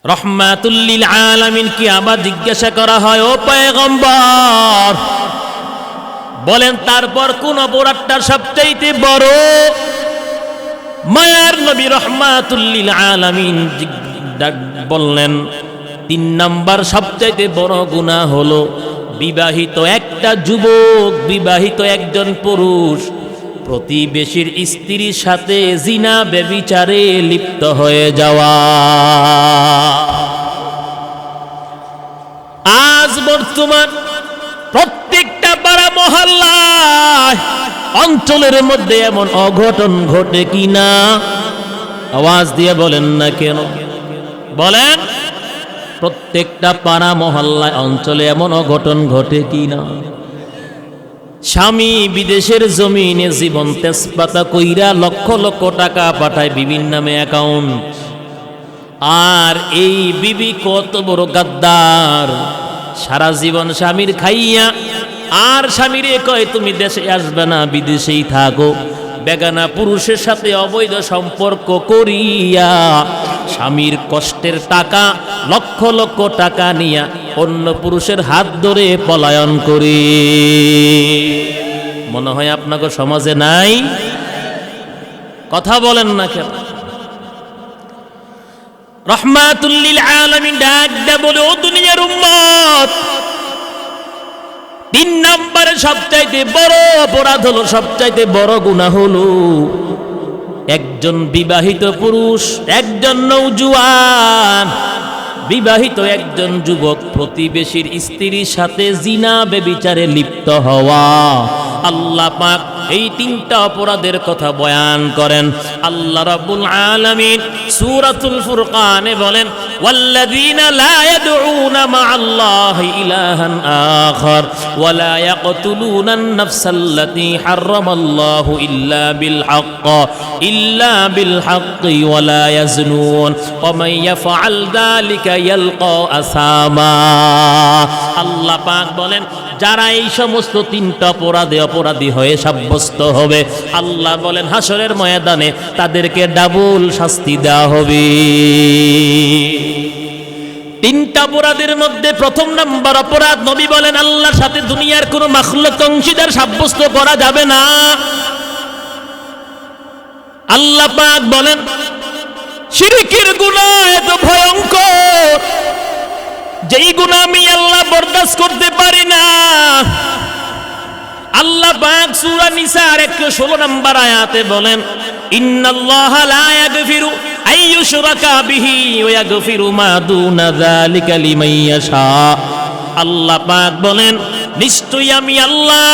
রহমাতুল লিল আলামিন কি আবার জিজ্ঞাসা করা হয়, ও পয়গম্বর বলেন তারপর কোন অপরাধটা সবচাইতে বড়? মায়ার নবী রহমাতুল লিল আলামিন বললেন 3 নাম্বার সবচাইতে বড় গুনাহ হলো বিবাহিত একটা যুবক, বিবাহিত একজন পুরুষ প্রতিবেশীর স্ত্রীর সাথে জিনা ব্যভিচারে লিপ্ত হয়ে যাওয়া। আজ বর্তমান প্রত্যেকটা পাড়া মহল্লায় অঞ্চলের মধ্যে এমন অঘটন ঘটে কিনা? আওয়াজ দিয়ে বলেন না কেন? বলেন, প্রত্যেকটা পাড়া মহল্লায় অঞ্চলে এমন অঘটন ঘটে কিনা? স্বামী বিদেশের জমিনে জীবন তেজপাতা কইরা লক্ষ লক্ষ টাকা পাঠায় বিভিন্ন নামে অ্যাকাউন্ট, আর এই বিবি কত বড় গাদ্দার, সারা জীবন স্বামীর খাইয়া আর স্বামীরে কয় তুমি দেশে আসবে না, বিদেশেই থাকো। বেগানা পুরুষের সাথে অবৈধ সম্পর্ক করিয়া স্বামীর কষ্টের টাকা লক্ষ লক্ষ টাকা নিয়া অন্য পুরুষের হাত ধরে পলায়ন করে। মনে হয় আপনাকে সমাজে নাই? কথা বলেন না কেন? রহমাতুল লিল আলামিন ডাক দে বলে, ও দুনিয়ার উম্মত, 3 নম্বরে সবচাইতে বড় অপরাধ হলো, সবচাইতে বড় গুনাহ হলো একজন বিবাহিত পুরুষ, একজন নওজোয়ান বিবাহিত একজন যুবক প্রতিবেশীর স্ত্রীর সাথে জিনা ব্যভিচারে লিপ্ত হওয়া। আল্লাহ পাক এই 3টা অপরাধের কথা বয়ান করেন। আল্লাহ রাব্বুল আলামিন সূরাতুল ফুরকানে বলেন, ওয়াল্লাযীনা লা ইয়াদউনা মা'আল্লাহি ইলাহান আখার ওয়া লা ইয়াকতুলুনান নাফসাল্লাতী হারামাল্লাহু ইল্লা বিল হাক্কি ওয়া লা ইয়াজনুন ওয়া মান ইয়াফআল যালিকা ইয়ালকা আসামা। আল্লাহ পাক বলেন, যারা এই সমস্ত 3টা অপরাধে অপরাধী হয়ে সাব্যস্ত হবে, আল্লাহ বলেন হাসরের ময়দানে তাদেরকে ডাবল শাস্তি দেওয়া হবে। 3টা অপরাধের মধ্যে 1 নম্বর অপরাধ, নবী বলেন আল্লাহর সাথে দুনিয়ার কোনো মাখলুক অংশীদার সাব্যস্ত করা যাবে না। আল্লাহ পাক বলেন শিরকের গুনাহ এত ভয়ঙ্কর, যেই গুনাহ আমি আল্লাহ বরদাস্ত করতে পারি না। আল্লাহ পাক সূরা নিসার 116 নম্বর আয়াতে বলেন, ইন্নাল্লাহা লা ইয়াগফিরু আইয়ুশরাকা বিহি ওয়া ইয়াগফিরু মা দুনা যালিকা লিমান ইয়াশা। আল্লাহ পাক বলেন নিশ্চয়ই আমি আল্লাহ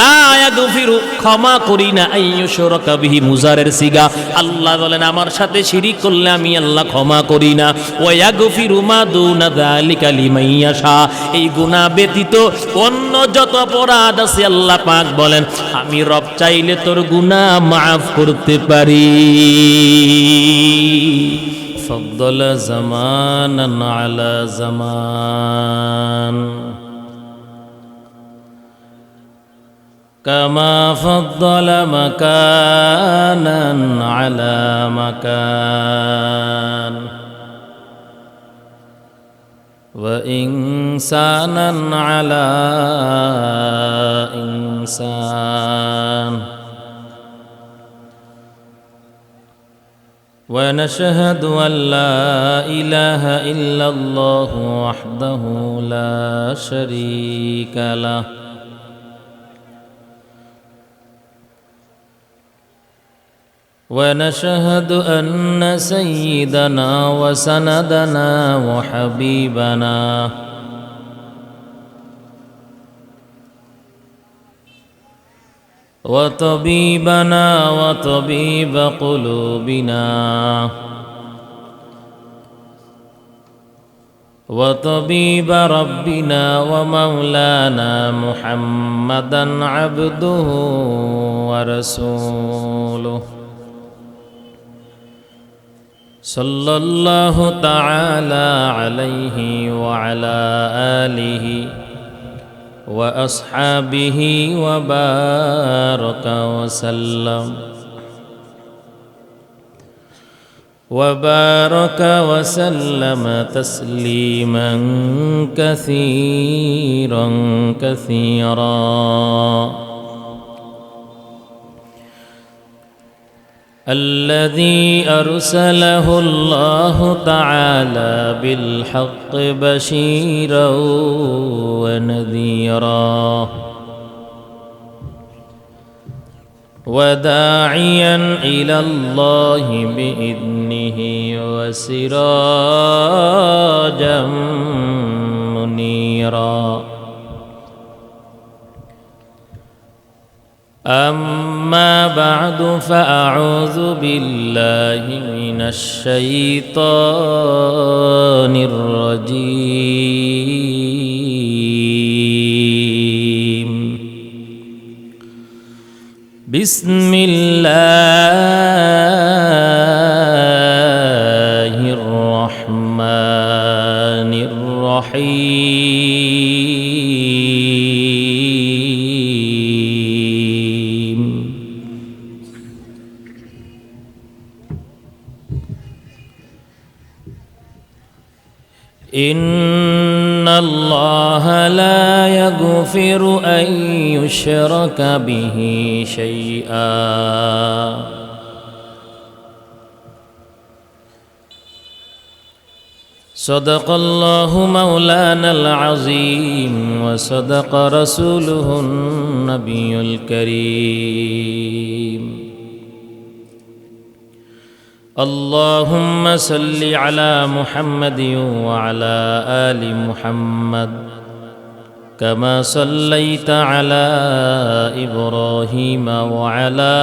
লা ইয়াগফিরু ক্ষমা করি না, আইয়ুশরাকা বিহি মুজারের সিগা। আল্লাহ বলেন আমার সাথে শিরিক করলে আমি আল্লাহ ক্ষমা করি না। ওয়া ইয়াগফিরু মা দুনা যালিকা লিমান ইয়াশা, এই গুনাহ ব্যতীত অন্য যত অপরাধ আছে আল্লাহ পাক বলেন আমি রব চাইলে তোর গুনাহ মাফ করতে পারি। ফদ্দল জামানান আলা জামান কামা ফদ্দল মাকানান আলা মাকান ওয়া ইনসানান আলা ইনসান। ونشهد أن لا إله إلا الله وحده لا شريك له ونشهد أن سيدنا وسندنا وحبيبنا وطبيبنا وطبيب قلوبنا وطبيب ربنا ومولانا محمدا عبده ورسوله صلى الله تعالى عليه وعلى آله وأصحابه وبارك وسلم وبارك وسلم تسليما كثيرا كثيرا. الذي أرسله الله تعالى بالحق بشيرا ونذيرا وداعيا إلى الله بإذنه وسراجا منيرا. أما بعد فأعوذ بالله من الشيطان الرجيم. بسم الله الرحمن الرحيم. إن الله لا يغفر أن يشرك به شيئا صدق الله مولانا العظيم وصدق رسوله النبي الكريم. اللهم صل على محمد وعلى آل محمد كما صليت على إبراهيم وعلى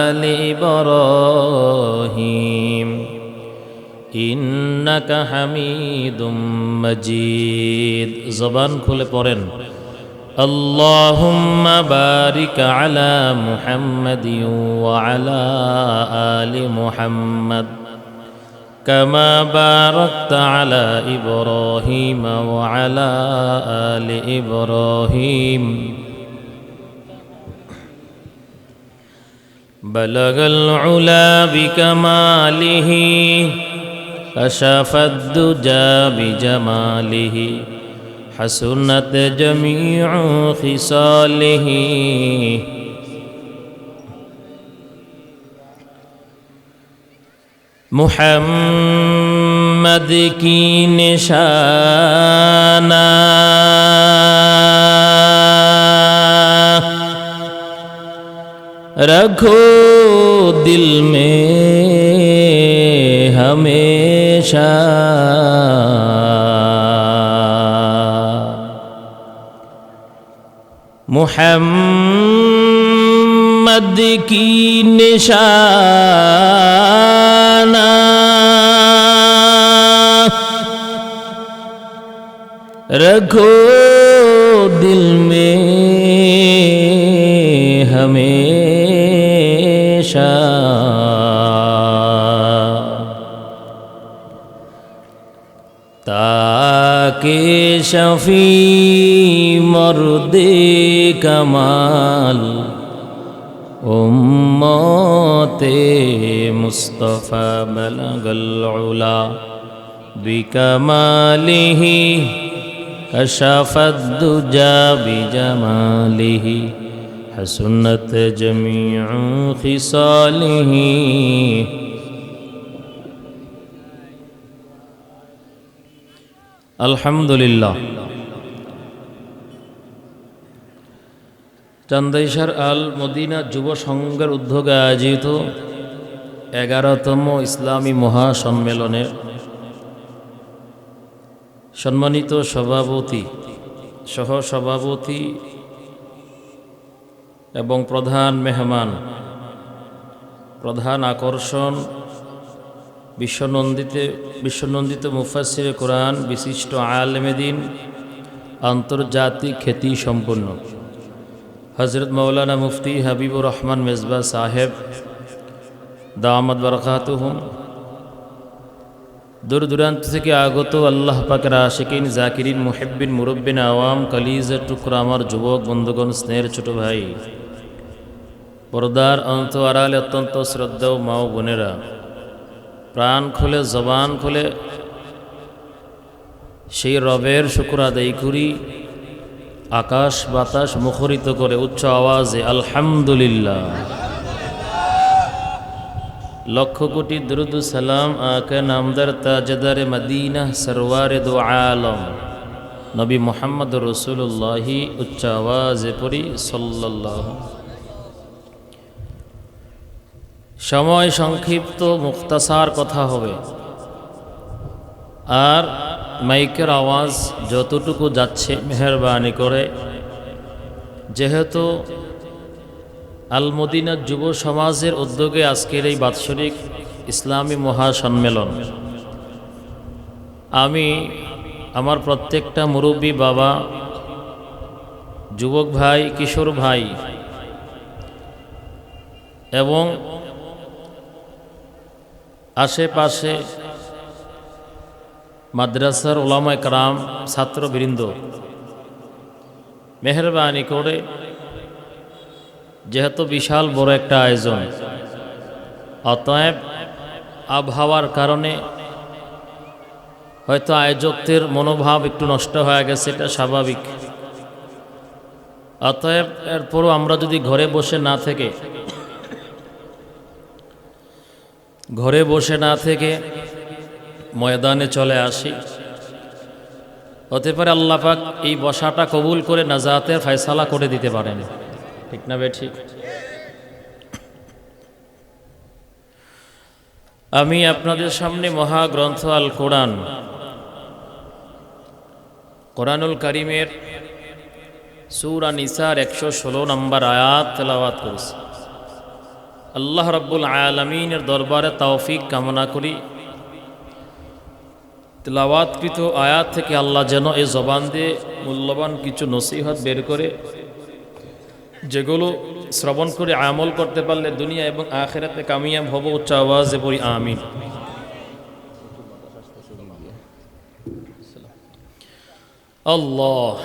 آل إبراهيم إنك حميد مجيد. زبان খুলে পড়েন اللهم بارك على محمد وعلى آل محمد كما باركت على إبراهيم وعلى آل إبراهيم بلغ العلا بكماله كشف الدجى بجماله حسنت جميع خصاله محمد کی نشانہ رکھو دل میں ہمیشہ محمد کی نشانہ رکھو دل میں ہمیشہ تاکہ شفیع مرد کمال امت مصطفیٰ بلغ العلا بکمالہ کشف الدجى بجمالہ حسنت جميع خصاله. আলহামদুলিল্লাহ। চান্দাইশার আল মদিনা যুব সংঘের উদ্যোগে আয়োজিত 11তম ইসলামী মহাসম্মেলনের সম্মানিত সভাপতি, সহসভাপতি এবং প্রধান মেহমান, প্রধান আকর্ষণ বিশ্বনন্দিত মুফাসসিরে কোরআন, বিশিষ্ট আলেমে দ্বীন, আন্তর্জাতিক খ্যাতি সম্পন্ন হযরত মাওলানা মুফতি হাবিবুর রহমান মেজবা সাহেব দামাত বারাকাতুহুম, দূর দূরান্ত থেকে আগত আল্লাহ পাকের আশিকিন, জাকিরিন, মুহিব্বিন, মুরব্বিন, আওয়াম, কালিজার টুকরা আমার যুবক বন্ধুগণ, স্নেহের ছোট ভাই, পর্দার অন্ত আড়ালে অত্যন্ত শ্রদ্ধা ও মা ও বোনেরা, প্রাণ খুলে জবান খুলে সেই রবের শুকর আদায় করি, আকাশ বাতাস মুখরিত করে উচ্চ আওয়াজে আলহামদুলিল্লাহ। লক্ষ কোটি দুরুদ সালাম আকা নামদার তাজদার মদিনা সরওয়ারে দো আলম নবী মুহাম্মদ রাসূলুল্লাহি উচ্চ আওয়াজে পড়ি সাল্লাল্লাহু। সময় সংক্ষিপ্ত, মুখতাসার কথা হবে, আর মাইকের আওয়াজ যতটুকু যাচ্ছে মেহেরবানি করে, যেহেতু আল মদিনা যুব সমাজের উদ্যোগে আজকের এই বাৎসরিক ইসলামী মহাসম্মেলন, আমি আমার প্রত্যেকটা মুরব্বী বাবা, যুবক ভাই, কিশোর ভাই এবং আশেপাশে মাদ্রাসার ওলামায়ে কেরাম, ছাত্রবৃন্দ, মেহেরবানি করে, যেহেতু বিশাল বড় একটা আয়োজন, অতএব আবহাওয়ার কারণে হয়তো আয়োজকদের মনোভাব একটু নষ্ট হয়ে গেছে, এটা স্বাভাবিক। অতএব এরপরও আমরা যদি ঘরে বসে না থেকে ময়দানে চলে আসি, হতে পারে আল্লাহ পাক এই বসাটা কবুল করে নাজাতের ফয়সালা করে দিতে পারেন, ঠিক না বেঠিক? আমি আপনাদের সামনে মহাগ্রন্থ আল কোরআনুল কারীমের সূরা নিসার 116 নম্বর আয়াত তেলাওয়াত করেছি। আল্লাহ রাব্বুল আলামিনের দরবারে তৌফিক কামনা করি, তেলাওয়াতকৃত আয়াত থেকে আল্লাহ যেন এই জবান দিয়ে মূল্যবান কিছু নসিহত বের করে, যেগুলো শ্রবণ করে আমল করতে পারলে দুনিয়া এবং আখিরাতে কামিয়াব হব। উচ্চ আওয়াজে পড়ি আমিন। আল্লাহ।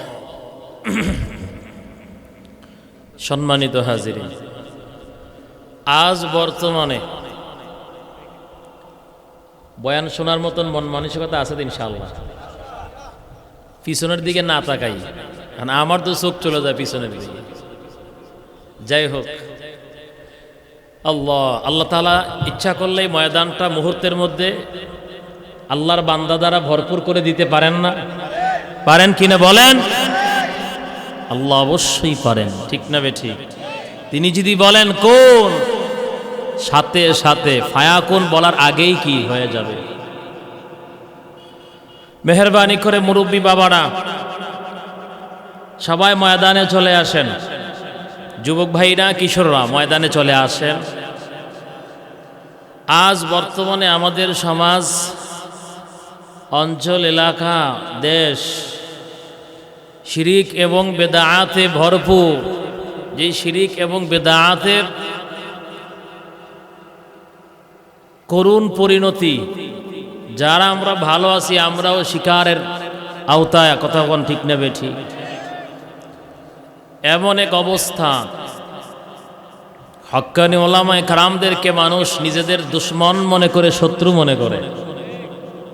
সম্মানিত হাজিরিন, আজ বর্তমানে বয়ান শোনার মতন মন মানসিকতা আছে তো ইনশাআল্লাহ? পিছনের দিকে না তাকাই, কারণ আমার তো চোখ চলে যায় পিছনের দিকে। যাই হোক, আল্লাহ তাআলা ইচ্ছা করলে ময়দানটা মুহূর্তের মধ্যে আল্লাহর বান্দা দ্বারা ভরপুর করে দিতে পারেন না? পারেন কিনা বলেন? আল্লাহ অবশ্যই পারেন, ঠিক না বেঠিক? তিনি যদি বলেন কোন, সাথে সাথে ফায়াকুন বলার আগেই কি হয়ে যাবে। মেহেরবানি করে মুরব্বী বাবারা সবাই ময়দানে চলে আসেন, যুবক ভাইরা, কিশোররা ময়দানে চলে আসেন। আজ বর্তমানে আমাদের সমাজ, অঞ্চল, এলাকা, দেশ শিরিক এবং বেদাআতে ভরপুর। যে শিরিক এবং বেদাআতের করুণ পরিণতি, যারা আমরা ভালো আছি আমরাও শিকারের আওতায়, কথা বলেন ঠিক না বেঠিক? এমন এক অবস্থা, হক্কানি ওলামায়ে কেরামদেরকে মানুষ নিজেদের দুশ্মন মনে করে, শত্রু মনে করে,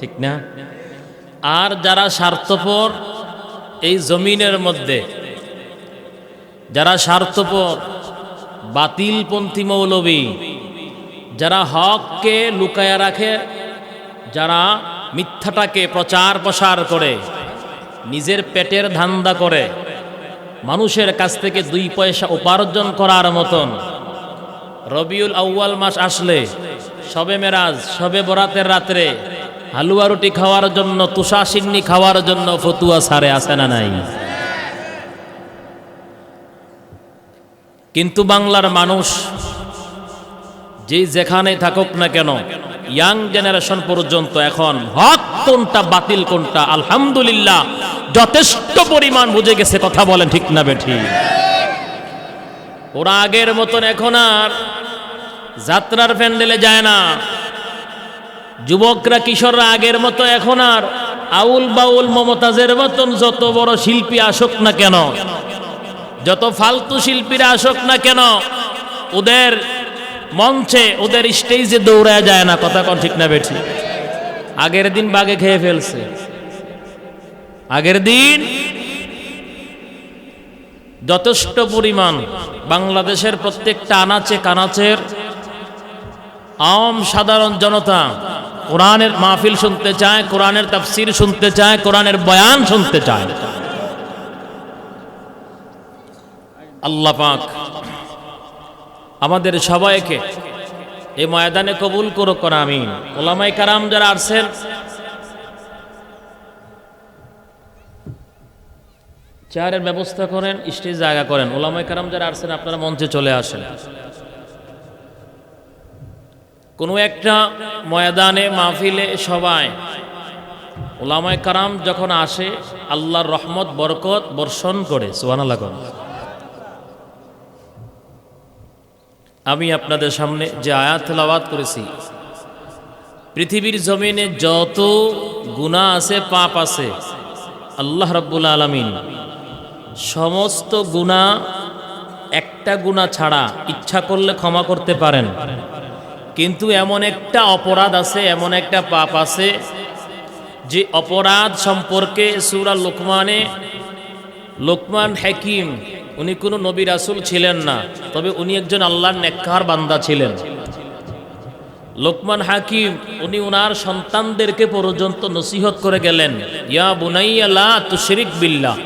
ঠিক না? আর যারা স্বার্থপর এই জমিনের মধ্যে, যারা স্বার্থপর বাতিলপন্থী মৌলবী, যারা হককে লুকায়া রাখে, যারা মিথ্যাটাকে প্রচার প্রসার করে, নিজের পেটের ধান্দা করে, মানুষের কাছ থেকে 2 পয়সা উপার্জন করার মতন রবিউল আউয়াল মাস আসলে, শবে মেরাজ, শবে বরাতের রাত্রে হালুয়া রুটি খাওয়ার জন্য, তুষা সিন্নি খাওয়ার জন্য ফতুয়া সারে, আসে না নাই? কিন্তু বাংলার মানুষ যেখানে থাকুক না কেন, ইয়াং জেনারেশন পর্যন্ত এখন হক কোনটা বাতিল কোনটা আলহামদুলিল্লাহ যথেষ্ট পরিমাণ বুঝে গেছে, কথা বলেন ঠিক না বেঠিক? ওরা আগের মতন এখন আর যাত্রার প্যান্ডেলে যায় না, যুবকরা কিশোররা আগের মতো এখন আর আউল বাউল মমতাজের মতন যত বড় শিল্পী আসুক না কেন, যত ফালতু শিল্পীরা আসুক না কেন, ওদের মঞ্চে ওদের স্টেজে দৌড়ায় যায় না, কথা কোন ঠিক না বেঠি? আগের দিন বাগে খেয়ে ফেলছে, আগের দিন যথেষ্ট পরিমাণ বাংলাদেশের প্রত্যেকটা আনাচে কানাচের আম সাধারণ জনতা কোরআনের মাহফিল শুনতে চায়, কোরআনের তাফসীর শুনতে চায়, কোরআনের বয়ান শুনতে চায়। আল্লাহ পাক আমাদের সবাইকে এই ময়দানে কবুল করুক, আমিন। ওলামায়ে কারাম যারা আসছেন, চেয়ারের ব্যবস্থা করেন, স্টেজ জায়গা করেন। ওলামায়ে কারাম যারা আসছেন আপনারা মঞ্চে চলে আসেন। কোনো একটা ময়দানে মাহফিলে সবাই ওলামায়ে কারাম যখন আসে আল্লাহর রহমত বরকত বর্ষণ করে, সুবহানাল্লাহ। আমি আপনাদের সামনে যে আয়াত তেলাওয়াত করেছি, পৃথিবীর জমিনে যত গুনাহ আছে, পাপ আছে, আল্লাহ রাব্বুল আলামিন সমস্ত গুনাহ একটা গুনাহ ছাড়া ইচ্ছা করলে ক্ষমা করতে পারেন। কিন্তু এমন একটা অপরাধ আছে, এমন একটা পাপ আছে, যে অপরাধ সম্পর্কে সূরা লোকমানে লোকমান হাকিম, উনি কোনো নবী রাসূল ছিলেন না, তবে উনি একজন আল্লাহর নেককার বান্দা ছিলেন। লোকমান হাকিম উনি ওনার সন্তানদেরকে পর্যন্ত নসিহত করে গেলেন, ইয়া বুনাইয়া লা তুশরিক বিল্লাহ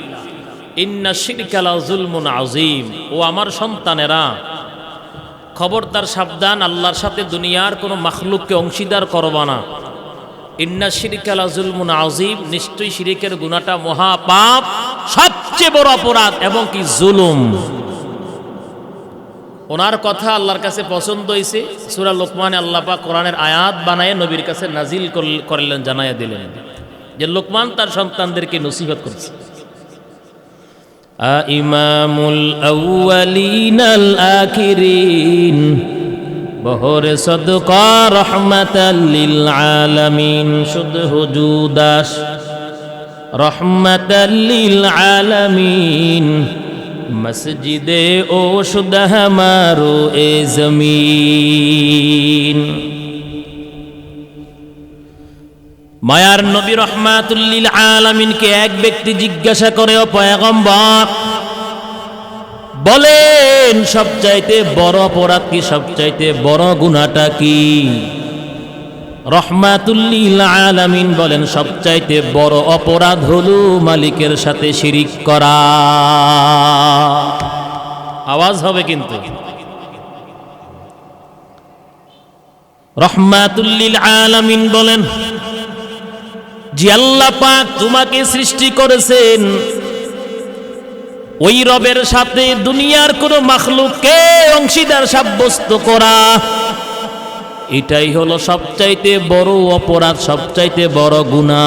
ইন্না শিরকা লা যুলমুন আযীম। ও আমার সন্তানেরা, খবরদার সাবধান, আল্লাহর সাথে দুনিয়ার কোনো মাখলুককে অংশীদার করবা না। ইন্না শিরকা লা যুলমুন আযীম, নিশ্চয়ই শিরিকের গুনাহটা মহা পাপ, সবচেয়ে বড় অপরাধ এবং কি জুলুম। ওনার কথা আল্লাহর কাছে পছন্দ হয়েছে। সূরা লোকমানে আল্লাহ পাক কোরআনের আয়াত বানায় নবীর কাছে নাজিল করলেন, জানাইয়া দিলেন যে লোকমান তার সন্তানদেরকে নসিহত করছে। ইমামুল আউয়ালিনাল আখিরিন বহরে সদকা রহমাতাল লিল আলামিন, শুধু হুজুদাস রহমাতাল লিল আলামিন, মসজিদে ও শুদ হামারো এ জমিন। মায়ার নবী রহমাতুল লিল আলামিনকে এক ব্যক্তি জিজ্ঞাসা করে, ও পয়গম্বর বলেন সবচাইতে বড় অপরাধ কি, সবচাইতে বড় গুনাহটা কি? রহমাতুল লিল আলামিন বলেন সবচাইতে বড় অপরাধ হলো মালিকের সাথে শিরিক করা। আওয়াজ হবে কিন্তু। রহমাতুল লিল আলামিন বলেন, যে আল্লাহ পাক তোমাকে সৃষ্টি করেছেন, ওই রবের সাথে দুনিয়ার কোন মাখলুককে অংশীদার সাব্যস্ত করা, এটাই হলো সবচাইতে বড় অপরাধ, সবচাইতে বড় গুনাহ।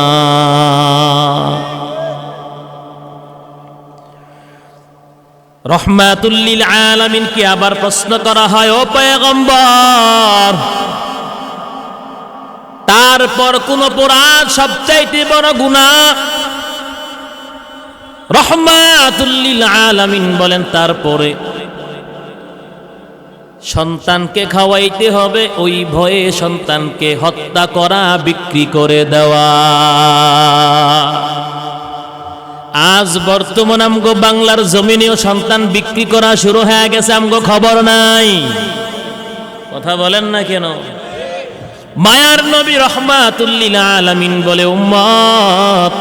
রহমাতুল লিল আলামিনকে আবার প্রশ্ন করা হয়, ও পয়গম্বর তারপর কোন অপরাধ সবচাইতে বড় গুনাহ? রহমাতুল লিল আলামিন বলেন, তারপরে সন্তানকে খাওয়াইতে হবে, ওই ভয়ে সন্তানকে হত্যা করা, বিক্রি করে দেওয়া। আজ বর্তমান আমগো বাংলার জমিনেও সন্তান বিক্রি করা শুরু হয়ে গেছে, আমগো খবর নাই। কথা বলেন না কেন? মায়ার নবী রহমাতুল লিল আলামিন বলে, উম্মত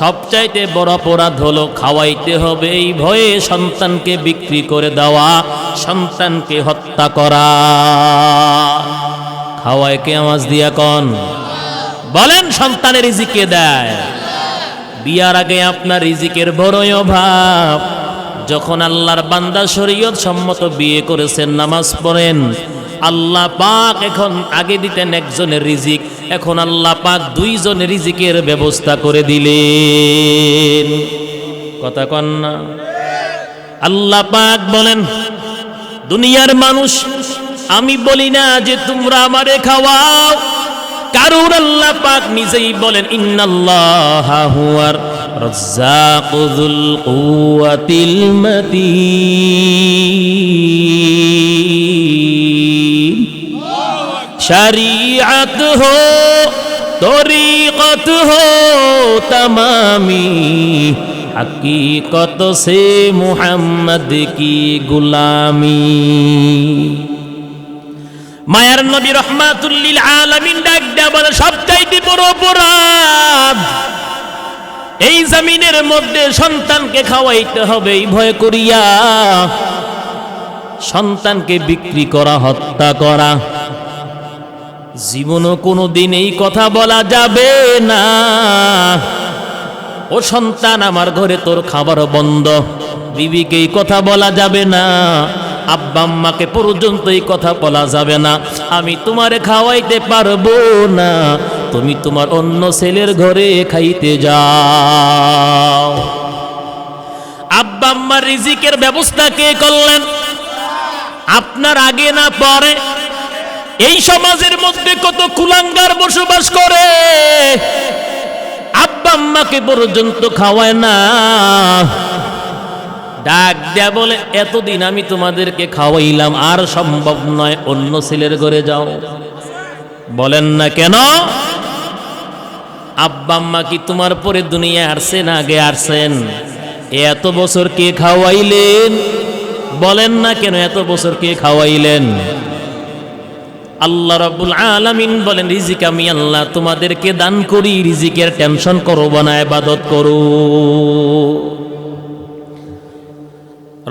সবচাইতে বড় অপরাধ হলো খাওয়াইতে হবে, এই ভয়ে সন্তানকে বিক্রি করে দেওয়া, সন্তানকে হত্যা করা। খাওয়ায় কে? আওয়াজ দিয়া কন বলেন। সন্তানের রিজিকে দেয়। বিয়ার আগে আপনার রিজিকের বড়ই অভাব। যখন আল্লাহর বান্দা শরীয়ত সম্মত বিয়ে করেছেন, নামাজ পড়েন, আল্লাহ পাক এখন আগে দিতেন একজনের রিজিক, এখন আল্লাহ পাক দুইজনের রিজিকের ব্যবস্থা করে দিলেন। কথা কন না? আল্লাহ পাক বলেন, দুনিয়ার মানুষ, আমি বলি না যে তোমরা আমারে খাওয়াও, কারণ আল্লাহ পাক নিজেই বলেন, ইন্নাল্লাহা হুয়ার رزاق ذو القوة المتين शरीअत हो तरीक़त हो तमामी हकीकत से मुहम्मद की गुलामी মায়ার নবী রহমাতুল লিল আলামিন ডাক দেয়া বলে সবচাইতে বড় অপরাধ এই জমিনের মধ্যে সন্তানকে খাওয়াইতে হবে এই ভয় করিয়া সন্তানকে বিক্রি করা হত্যা করা জীবনও কোনোদিন এই কথা বলা যাবে না ও সন্তান আমার ঘরে তোর খাবার বন্ধ বিবিকে এই কথা বলা যাবে না আব্বা আম্মাকে পর্যন্ত এই কথা বলা যাবে না আমি তোমারে খাওয়াইতে পারবো না তুমি তোমার অন্য ছেলের ঘরে খাইতে যাও আব্বা আম্মার রিজিকের ব্যবস্থা কে করলেন আপনার আগে না পরে এই সমাজের মধ্যে কত কুলাঙ্গার বসবাস করে আব্বা আম্মাকে পর্যন্ত খাওয়ায় না ডাক দেয়া বলে এতদিন আমি তোমাদেরকে খাওয়াইলাম আর সম্ভব নয় অন্য ছেলের ঘরে যাও বলেন না কেন আব্বা আম্মা কি তোমার পরে দুনিয়ায় আসছেন আগে আসছেন এত বছর কে খাওয়াইলেন বলেন না কেন এত বছর কে খাওয়াইলেন আল্লাহ রাব্বুল আলামিন বলেন রিজিক আমি আল্লাহ তোমাদেরকে দান করি রিজিকের টেনশন করো না ইবাদত করো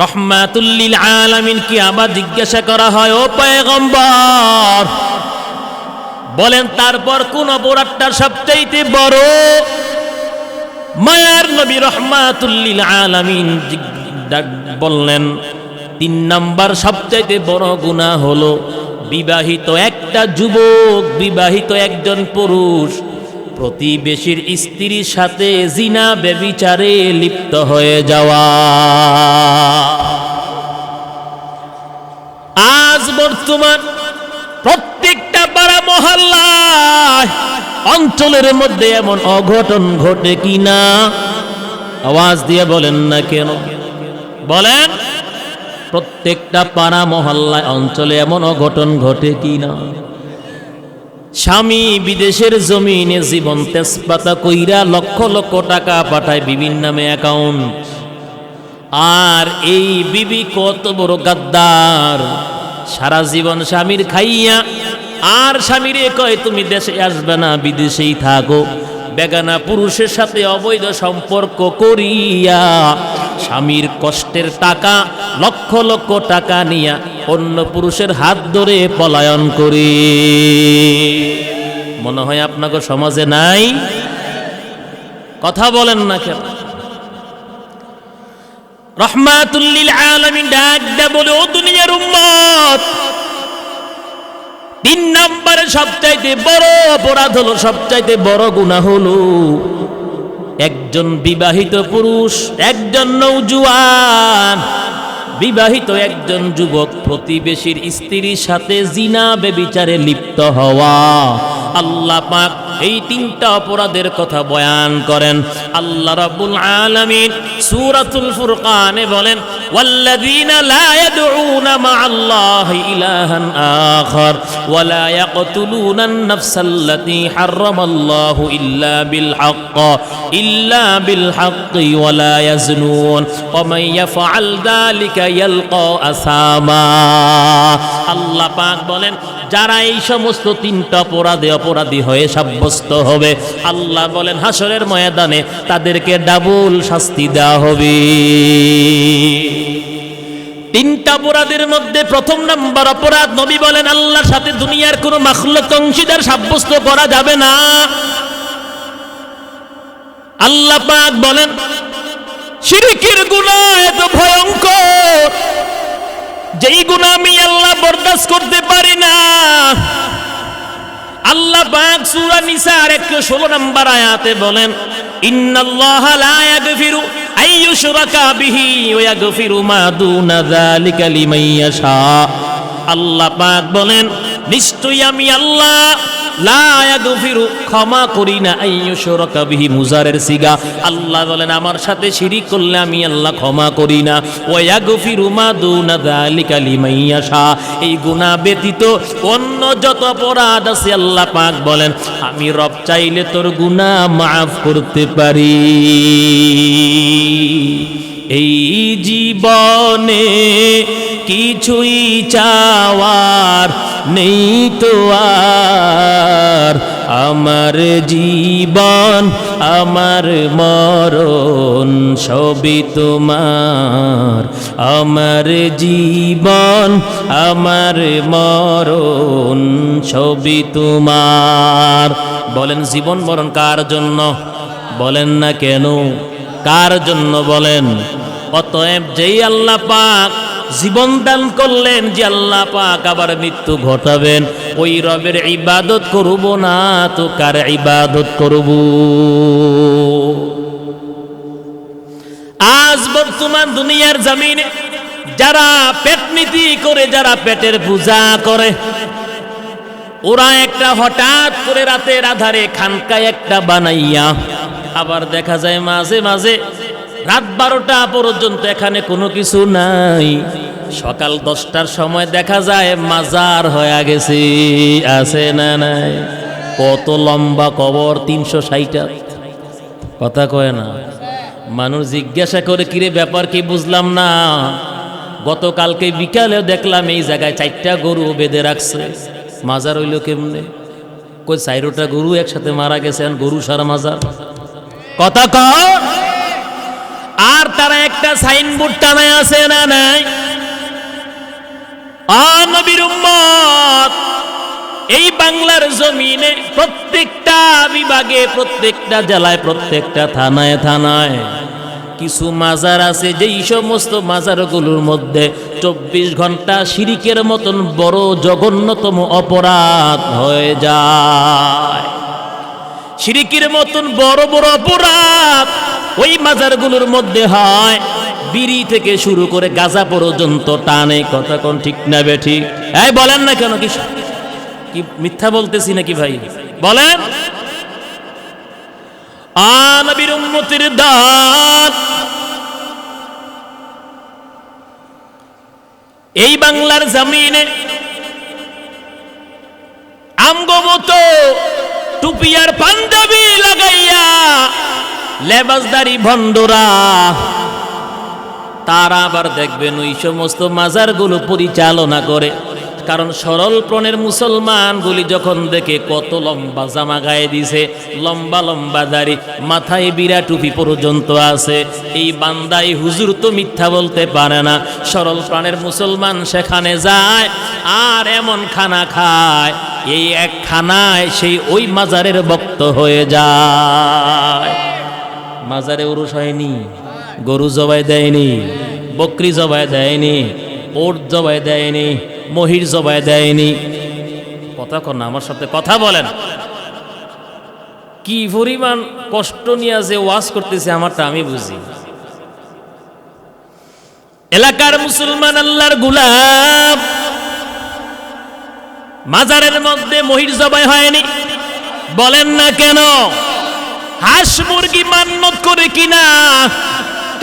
রহমাতুল লিল আলামিন কি আবার জিজ্ঞাসা করা হয় ও পয়গম্বর বলেন তারপর কোন অপরাধটা সবচাইতে বড় মায়ার নবী রহমাতুল লিল আলামিন বললেন 3 নাম্বার সবচাইতে বড় গুনাহ হলো বিবাহিত একটা যুবক বিবাহিত একজন পুরুষ প্রতিবেশীর স্ত্রীর সাথে জিনা ব্যভিচারে লিপ্ত হয়ে যাওয়া আজ বর্তমান প্রত্যেকটা পাড়া মহল্লায় অঞ্চলের মধ্যে এমন অঘটন ঘটে কিনা আওয়াজ দিয়ে বলেন না কেন বলেন প্রত্যেকটা পাড়া মহল্লায় অঞ্চলে এমন অঘটন ঘটে কিনা স্বামী বিদেশের জমিনে জীবন তেজপাতা কইরা লক্ষ লক্ষ টাকা পাঠায় বিভিন্ন নামে অ্যাকাউন্ট আর এই বিবি কত বড় গাদ্দার সারা জীবন স্বামীর খাইয়া আর স্বামীরে কয় তুমি দেশে আসবে না বিদেশেই থাকো বেগানা পুরুষের সাথে অবৈধ সম্পর্ক করিয়া স্বামীর কষ্টের টাকা লক্ষ লক্ষ টাকা নিয়া অন্য পুরুষের হাত ধরে পলায়ন করে মনে হয় আপনাকে সমাজে নাই কথা বলেন না কেন রহমাতুল লিল আলামিন ডাক দে বলে ও দুনিয়ার উম্মত 3 নম্বরে সবচাইতে বড় অপরাধ হলো সবচাইতে বড় গুনাহ হলো একজন বিবাহিত পুরুষ একজন নওজোয়ান বিবাহিত একজন যুবক প্রতিবেশীর স্ত্রীর সাথে জিনা ব্যভিচারে লিপ্ত হওয়া আল্লাহ পাক এই 3টা অপরাধের কথা বয়ান করেন আল্লাহ রাব্বুল আলামিন সূরাতুল ফুরকানে বলেন ওয়াল্লাযীনা লা ইয়াদউনা মা'আল্লাহি ইলাহান আখার ওয়া লা ইয়াকতুলুনান নাফসাল্লাতী হারামাল্লাহু ইল্লা বিল হাক্কি ওয়া লা ইয়াজনুন ওয়া মান ইয়াফআল যালিকা ইয়ালকা আসামা আল্লাহ পাক বলেন যারা এই সমস্ত 3টা অপরাধী হয়ে সাব্যস্ত হবে আল্লাহ বলেন হাসরের ময়দানে তাদেরকে ডাবল শাস্তি দেওয়া হবে 3টা অপরাধের মধ্যে প্রথম নাম্বার অপরাধ নবী বলেন আল্লাহর সাথে দুনিয়ার কোনো মাখলুক অংশীদার সাব্যস্ত করা যাবে না আল্লাহ পাক বলেন শিরকের গুনাহ এত ভয়ঙ্কর যেই গুনাহ আমি আল্লাহ বরদাস্ত করতে পারি না আল্লাহ পাক সূরা নিসার 116 নম্বর আয়াতে বলেন ইন্নাল্লাহা লা ইয়াগফিরু আইয়ুশরাকা বিহি ওয়া ইয়াগফিরু মা দুনা যালিকা লিমান ইয়াশা আল্লাহ পাক বলেন নিশ্চয়ই আমি আল্লাহ লা ইয়াগফিরু, ক্ষমা করি না, আইয়ুশরাকা বিহি, মুজারের সিগা। আল্লাহ বলেন আমার সাথে শিরিক করলে আমি আল্লাহ ক্ষমা করি না। ওয়া ইয়াগফিরু মা দুনা যালিকা লিমান ইয়াশা, এই গুনাহ ব্যতীত অন্য যত অপরাধ আছে আল্লাহ পাক বলেন আমি রব চাইলে তোর গুনাহ মাফ করতে পারি। এই জীবনে কিছুই চাওয়ার নেই তো আর, আমার জীবন আমার মরণ সবই তোমার, আমার জীবন আমার মরণ সবই তোমার। বলেন জীবন মরণ কার জন্য? বলেন না কেন? কার জন্য বলেন? অতএব যেই আল্লাহ পাক জীবন দান করলেন, যে আল্লাহ পাক আবার মৃত্যু ঘটাবেন, ওই রবের ইবাদত করব না তো কার ইবাদত করব? আজ বর্তমান দুনিয়ার জমিনে যারা পেট নীতি করে, যারা পেটের পূজা করে, ওরা একটা হঠাৎ করে রাতের আধারে খানকায় একটা বানাইয়া, আবার দেখা যায় মাঝে মাঝে রাত 12টা পর্যন্ত এখানে কোনো কিছু নাই, সকাল 10টার সময় দেখা যায় মাজার হয়ে গেছে। আছে না নাই? কত লম্বা কবর, 360টা। কথা কয় না মানুষ। জিজ্ঞাসা করে কিরে ব্যাপার কি, বুঝলাম না। গতকালকে বিকালে দেখলাম এই জায়গায় 4টা গরু বেঁধে রাখছে। মাজার হইল কেমনে? কই 4টা গরু একসাথে মারা গেছে, গরু সারা মাজার। কথা কয়। আর তারা একটা সাইনবোর্ড টানায় আছে না নাই? নবীর উম্মত এই বাংলার জমিনে প্রত্যেকটা বিভাগে, প্রত্যেকটা জেলায়, প্রত্যেকটা থানায় থানায় কিছু মাজার আছে, যেই সমস্ত মাজারগুলোর মধ্যে 24 ঘন্টা শিরিকের মতন বড় জঘন্যতম অপরাধ হয়ে যায়। শিরিকের মতন বড় বড় অপরাধ ওই মাজারগুলোর মধ্যে হয়। বিড়ি থেকে শুরু করে গাঁজা পর্যন্ত টানে। কথা কোন ঠিক না বেঠিক? এই বলেন না কেন? কি মিথ্যা বলতেছি নাকি ভাই? বলেন। নবীর উম্মতের দাঁত এই বাংলার জমিনে আমগো মতো টুপি আর পাঞ্জাবি লাগাইয়া লেবাসদারি ভণ্ডরা, তারা আবার দেখবেন ওই সমস্ত মাজারগুলো পরিচালনা করে। কারণ সরল প্রাণের মুসলমানগুলি যখন দেখে কত লম্বা জামা গায়ে দিছে, লম্বা লম্বা দাড়ি, মাথায় বিরা টুপি পর্যন্ত আছে, এই বান্দাই হুজুর তো মিথ্যা বলতে পারে না। সরল প্রাণের মুসলমান সেখানে যায় আর এমন খানা খায়, এই এক খানায় সেই ওই মাজারের ভক্ত হয়ে যায়। মাজারে উরুস হয়নি, গরু জবাই দেয়নি, বকরি জবাই দেয়নি, ওট জবাই দেয়নি, মহিষ জবাই দেয়নি। কথা কন না, আমার সাথে কথা বলেন। কি পরিমাণ কষ্ট নিয়ে যে ওয়াজ করতেছে আমারটা আমি বুঝি। এলাকার মুসলমান আল্লাহর গোলাম, মাজারের মধ্যে মহিষ জবাই হয়নি, বলেন না কেন? হাঁস মুরগি মান্নত করে কিনা,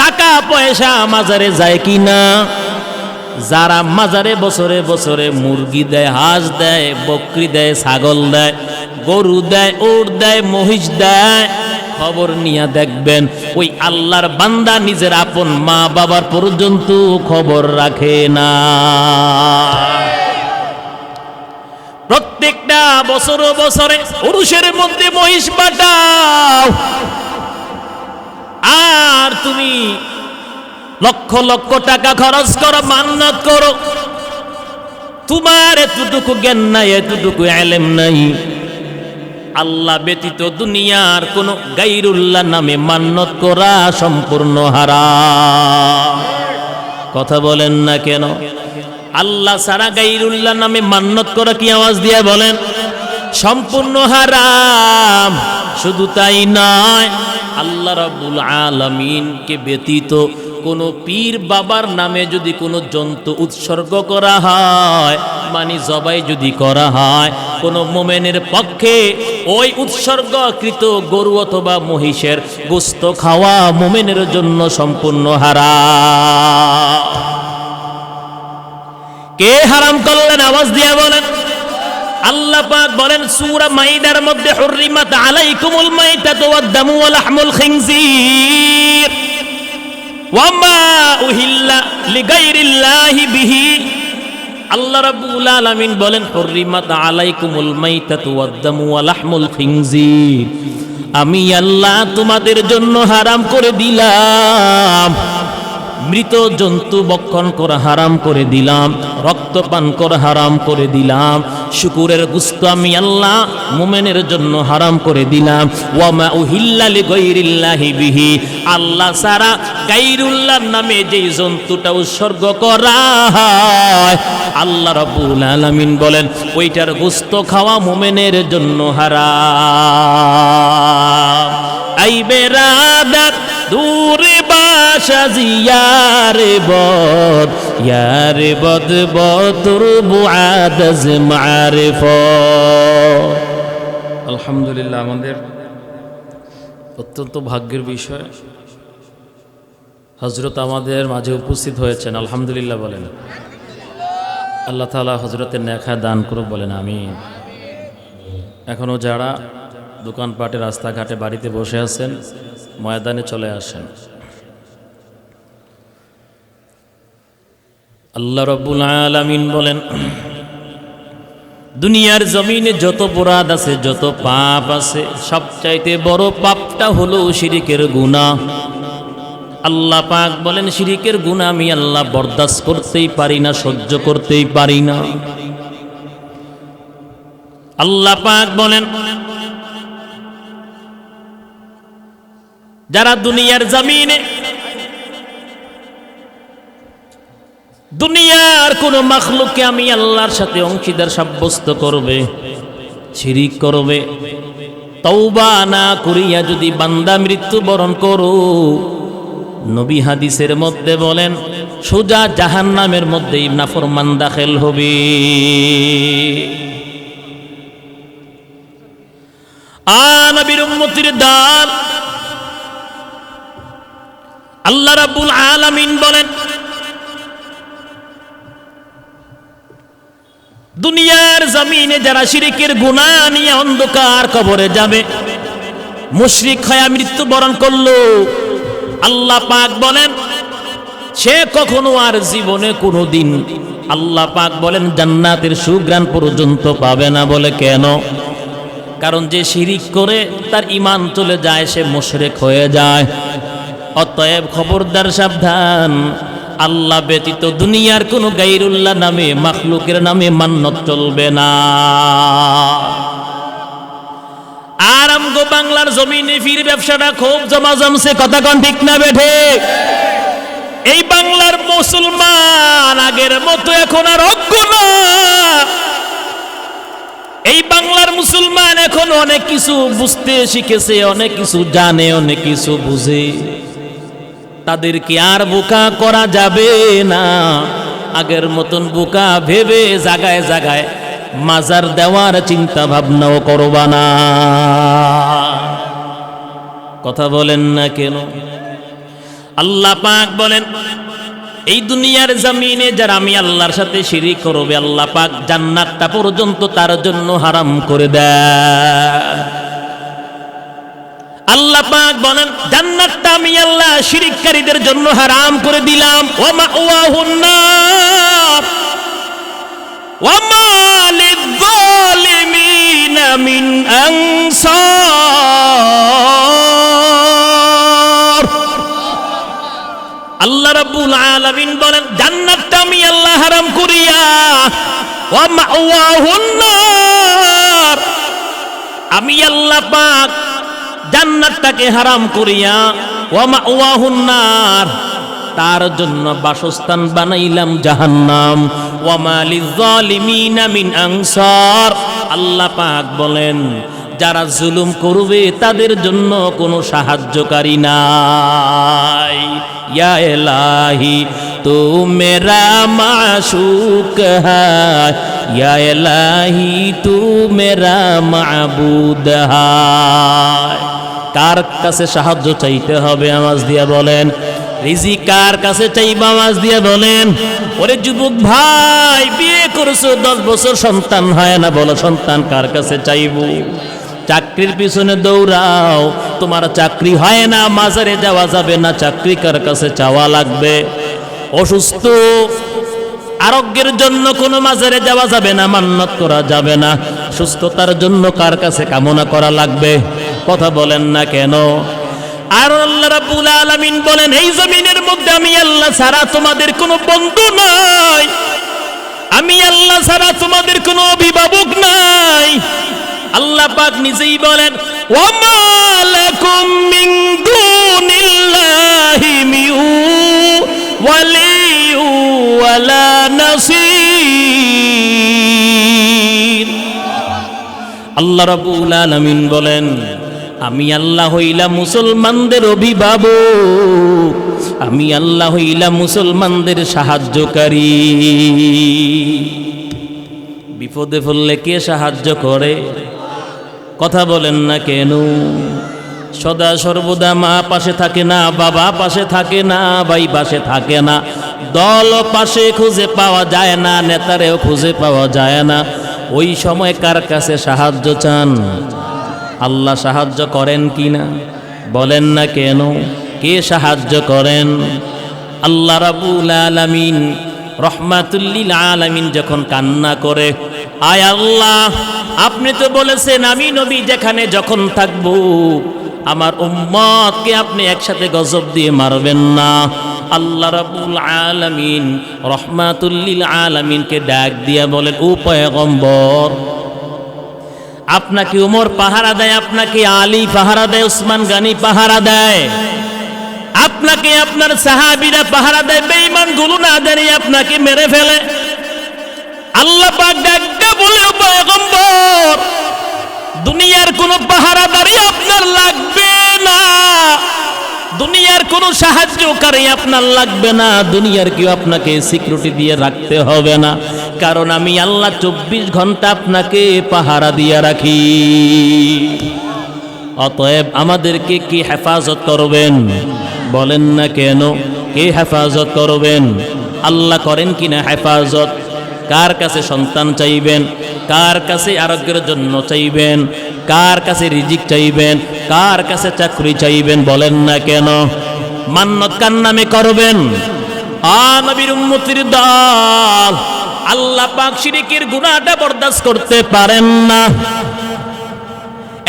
টাকা পয়সা মাজারে যায় কিনা। যারা মাজারে বছরে বছরে মুরগি দেয়, হাঁস দেয়, বকরি দেয়, ছাগল দেয়, গরু দেয়, উট দেয়, মহিষ দেয়, খবর নিয়ে দেখবেন ওই আল্লাহর বান্দা নিজের আপন মা বাবার পর্যন্ত খবর রাখে না। প্রত্যেকটা বছর বছরে উরুষের মধ্যে মহিষ পাঠাও, আর তুমি লক্ষ লক্ষ টাকা খরচ করো, মান্নাত করো, তোমার এতটুকু জ্ঞান নাই, এতটুকু ইলম নাই। আল্লাহ ব্যতীত দুনিয়ার কোন গায়রুল্লাহ নামে মান্নত করা সম্পূর্ণ হারাম। কথা বলেন না কেন? আল্লাহ ছাড়া গায়রুল্লাহ নামে মান্নত করা কি আওয়াজ দিয়ে বলেন? সম্পূর্ণ হারাম। শুধু তাই নয়, আল্লাহ রাব্বুল আলামিনকে ব্যতীত কোনো পীর বাবার নামে যদি কোনো জন্তু উৎসর্গ করা হয়, মানে জবাই যদি করা হয়, কোনো মুমিনের পক্ষে ওই উৎসর্গকৃত গরু অথবা মহিষের গোশত খাওয়া মুমিনের জন্য সম্পূর্ণ হারাম। কে হারাম করলেন? আওয়াজ দিয়ে বলেন। আল্লাহ পাক বলেন সূরা মাইদার মধ্যে, হুররিমাত আলাইকুমুল মাইতাতু ওয়াদ-দামু ওয়া লাহমুল খিনজির ওয়া মা উহিল্লা লিগাইরিল্লাহি বিহি। আল্লাহ রাব্বুল আলামিন বলেন হুররিমাত আলাইকুমুল মাইতাতু ওয়াদ-দামু ওয়া লাহমুল খিনজির, আমি আল্লাহ তোমাদের জন্য হারাম করে দিলাম মৃত জন্তু ভক্ষণ করা হারাম করে দিলাম, রক্তপান করা হারাম করে দিলাম, শুকুরের গোশত আমি আল্লাহ মুমিনের জন্য হারাম করে দিলাম। ওয়া মা উহিল্লা লিগাইরিল্লাহি বিহি, আল্লাহ ছাড়া গায়রুল্লাহর নামে যেই জন্তুটা উৎসর্গ করা হয়, আল্লাহ রাব্বুল আলামিন বলেন ওইটার গোশত খাওয়া মুমিনের জন্য হারাম। আই বেরাদার দূরে বাসা জিয়ারে বদ, ইয়ারে বদ বদর বুআদাজ মারিফত। আলহামদুলিল্লাহ, আমাদের অত্যন্ত ভাগ্যের বিষয় হযরত আমাদের মাঝে উপস্থিত হয়েছেন। আলহামদুলিল্লাহ বলেন। আল্লাহ তাআলা হযরতের নেক হায়াত দান করুক, বলেন আমিন। এখনো যারা দোকানপাটে, রাস্তাঘাটে, বাড়িতে বসে আছেন, ময়দানে চলে আসেন। আল্লাহ রাব্বুল আলামিন বলেন দুনিয়ার জমিনে যত অপরাধ আছে, যত পাপ আছে, সবচাইতে বড় পাপটা হলো শিরকের গুনাহ। আল্লাহ পাক বলেন শিরকের গুনাহ আমি আল্লাহ বরদাস্ত করতেই পারি না, সহ্য করতেই পারি না। আল্লাহ পাক বলেন যারা দুনিয়ার জমিনে দুনিয়ার কোন মাখলুককে আমি আল্লাহর সাথে অংশীদার সাব্যস্ত করবে, শিরিক করবে, তওবা না করিয়া যদি বান্দা মৃত্যুবরণ করো, নবী হাদিসের মধ্যে বলেন সোজা জাহান্নামের মধ্যেই নাফরমান দাখিল হবে। নবীর উম্মতের দান আল্লাহ রাব্বুল আলামিন বলেন দুনিয়ার জমিনে যারা শিরকের গুনাহ নিয়ে অন্ধকার কবরে যাবে, মুশরিক হয়ে মৃত্যুবরণ করলো, আল্লাহ পাক বলেন সে কখনো আর জীবনে কোনোদিন আল্লাহ পাক বলেন জান্নাতের সুঘ্রাণ পর্যন্ত পাবে না। বলে কেন? কারণ যে শিরিক করে তার ঈমান চলে যায়, সে মুশরিক হয়ে যায়। অতএব খবরদার, সাবধান, আল্লাহ ব্যতীত দুনিয়ার কোন গায়রুল্লাহ নামে, মাখলুকের নামে মান্নত চলবে না। আর আমগো বাংলার জমিনে ফির ব্যবসাটা খুব জমা জমছে, কথা কোন ঠিক না বেঠে? এই বাংলার মুসলমান আগের মতো এখন আর অজ্ঞ না। এই বাংলার মুসলমান এখন অনেক কিছু বুঝতে শিখেছে, অনেক কিছু জানে, অনেক কিছু বুঝে। তাদেরকে আর বোকা করা যাবে না। আগের মতন বোকা ভেবে জায়গায় জায়গায় মাজার দেওয়ার চিন্তা ভাবনাও করবা না। কথা বলেন না কেন? আল্লাহ পাক বলেন এই দুনিয়ার জমিনে যারা আমি আল্লাহর সাথে শিরিক করবে, আল্লাহ পাক জান্নাতটা পর্যন্ত তার জন্য হারাম করে দেয়। আল্লাহ পাক বলেন জান্নাতটা আমি আল্লাহ শিরিককারীদের জন্য হারাম করে দিলাম। ওয়া মাওয়াহুন নার ওয়া মা লিয-যালিমিনা মিন আনসার। আল্লাহ রাব্বুল আলামিন বলেন জান্নাতটা আমি আল্লাহ হারাম করিয়া, ওয়া মাওয়াহুন নার, আমি আল্লাহ পাক জান্নাতটাকে হারাম করিয়া, ওয়া মাওয়াহুন নার, তার জন্য বাসস্থান বানাইলাম জাহান্নাম। ওয়া মা লিয-যালিমিনা মিন আনসার। আল্লাহ পাক বলেন যারা জুলুম করবে তাদের জন্য কোনো সাহায্যকারী নাই। ইয়া ইলাহি তু মেরা মাশুক হ্যায়, ইয়া ইলাহি তু মেরা মাবুদ হ্যায়। কার কাছে সাহায্য চাইতে হবে আওয়াজ দিয়ে বলেন? রিজিক কার কাছে চাইবা আওয়াজ দিয়ে বলেন? ওরে যুবক ভাই, বিয়ে করছো 10 বছর সন্তান হয় না, বলো সন্তান কার কাছে চাইবো? চাকরির পিছনে দৌড়াও, তোমার চাকরি হয় না, মাজারে যাওয়া যাবে না, চাকরি কার কাছে চাওয়া লাগবে? অসুস্থ, আরোগ্যের জন্য কোনো মাজারে যাওয়া যাবে না, মান্নত করা যাবে না, সুস্থতার জন্য কার কাছে কামনা করা লাগবে? কথা বলেন না কেন? আর আল্লাহ রাব্বুল আলামিন বলেন, এই জমিনের মধ্যে আমি আল্লাহ ছাড়া তোমাদের কোনো বন্ধু নাই, আমি আল্লাহ ছাড়া তোমাদের কোনো অভিভাবক নাই। আল্লাহ পাক নিজেই বলেন, ওয়ামা লাকুম মিন দুনিল্লাহি মিন ওয়ালিয়্যু ওয়ালা নাসীর। আল্লাহ রাব্বুল আলামিন বলেন, আমি আল্লাহ হইলাম মুসলমানদের অভিভাবক, আমি আল্লাহ হইলাম মুসলমানদের সাহায্যকারী। বিপদে পড়লে কে সাহায্য করে? কথা বলেন না কেন? সদা সর্বদা মা পাশে থাকে না, বাবা পাশে থাকে না, ভাই পাশে থাকে না, দল পাশে খুঁজে পাওয়া যায় না, নেতারেও খুঁজে পাওয়া যায় না। ওই সময় কার কাছে সাহায্য চান? আল্লাহ সাহায্য করেন কি না? বলেন না কেন? কে সাহায্য করেন? আল্লাহ রাব্বুল আলামিন রহমাতুল লিল আলামিন যখন কান্না করে, আয় আল্লাহ, আপনি তো বলেছেন আমি নবী যেখানে যখন থাকবো আমার উম্মতকে আপনি একসাথে গজব দিয়ে মারবেন না। আল্লাহ রাব্বুল আলামিন রহমাতুল লিল আলামিনকে ডাক দিয়া বলেন, ও পয়গম্বর, আপনাকে উমর পাহারা দেয়, আপনাকে আলী পাহারা দেয়, উসমান গানি পাহারা দেয়, আপনাকে আপনার সাহাবীরা পাহারা দেয়, বেঈমান গুলো না জানিয়ে আপনাকে মেরে ফেলে। আল্লাহ পাক ডাকতে বলে, ও পয়গম্বর, দুনিয়ার কোনো পাহারাদারি আপনার লাগবে না, দুনিয়ার কোনো সাহায্যকারী আপনার লাগবে না, দুনিয়ার কেউ আপনাকে সিকিউরিটি দিয়ে রাখতে হবে না, কারণ আমি আল্লাহ 24 ঘন্টা আপনাকে পাহারা দিয়ে রাখি। অতএব আমাদেরকে কি হেফাজত করবেন? বলেন না কেন? কে হেফাজত করবেন? আল্লাহ করেন কিনা হেফাজত? কার কাছে সন্তান চাইবেন? কার কাছে আরোগ্যের জন্য চাইবেন? কার কাছে রিজিক চাইবেন? কার কাছে চাকরি চাইবেন? বলেন না কেন? মান্নত কার নামে করবেন? নবীর উম্মতির দল আল্লাহ পাক শিরকের গুনাহটা বরদাস্ত করতে পারেন না।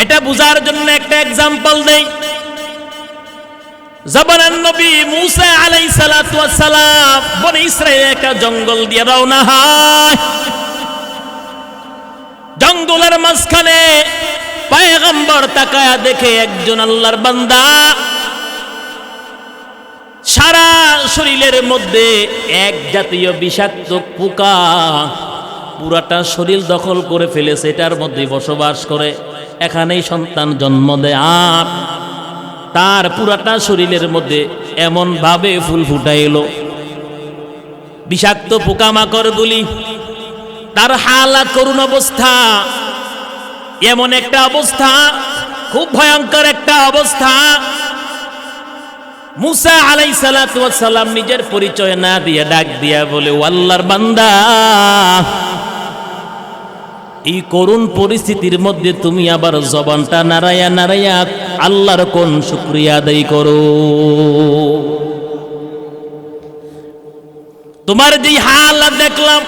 এটা বুঝার জন্য একটা এক্সাম্পল দেই। জাবানান নবী মুসা আলাইহিস সালাতু ওয়াস সালাম বনি ইসরাইল একটা জঙ্গল দিয়ে রওনা হয়। জঙ্গলের মাঝখানে পয়গম্বর তাকায়া দেখে একজন আল্লাহর বান্দা সারা শরীরের মধ্যে এক জাতীয় বিষাক্ত পোকা পুরাটা শরীর দখল করে ফেলেছে, এটার মধ্যে বসবাস করে, এখানেই সন্তান জন্ম দেয়, আর তার পুরাটা শরীরের মধ্যে এমন ভাবে ফুল ফুটাইলো, বিষাক্ত পোকামাকড়গুলি, তার হালাত করুণ অবস্থা, এমন একটা অবস্থা, খুব ভয়ঙ্কর একটা অবস্থা। মুসা আলাইহিস সালাতু ওয়াস সালাম নিজের পরিচয় না দিয়ে ডাক দিয়া বলে, ও আল্লাহর বান্দা, এই করুণ পরিস্থিতির মধ্যে তুমি আবার জবানটা নাড়াইয়া নাড়াইয়া আল্লাহর কোন শুকরিয়া আদায় করো? তোমার যে হালাত দেখলাম,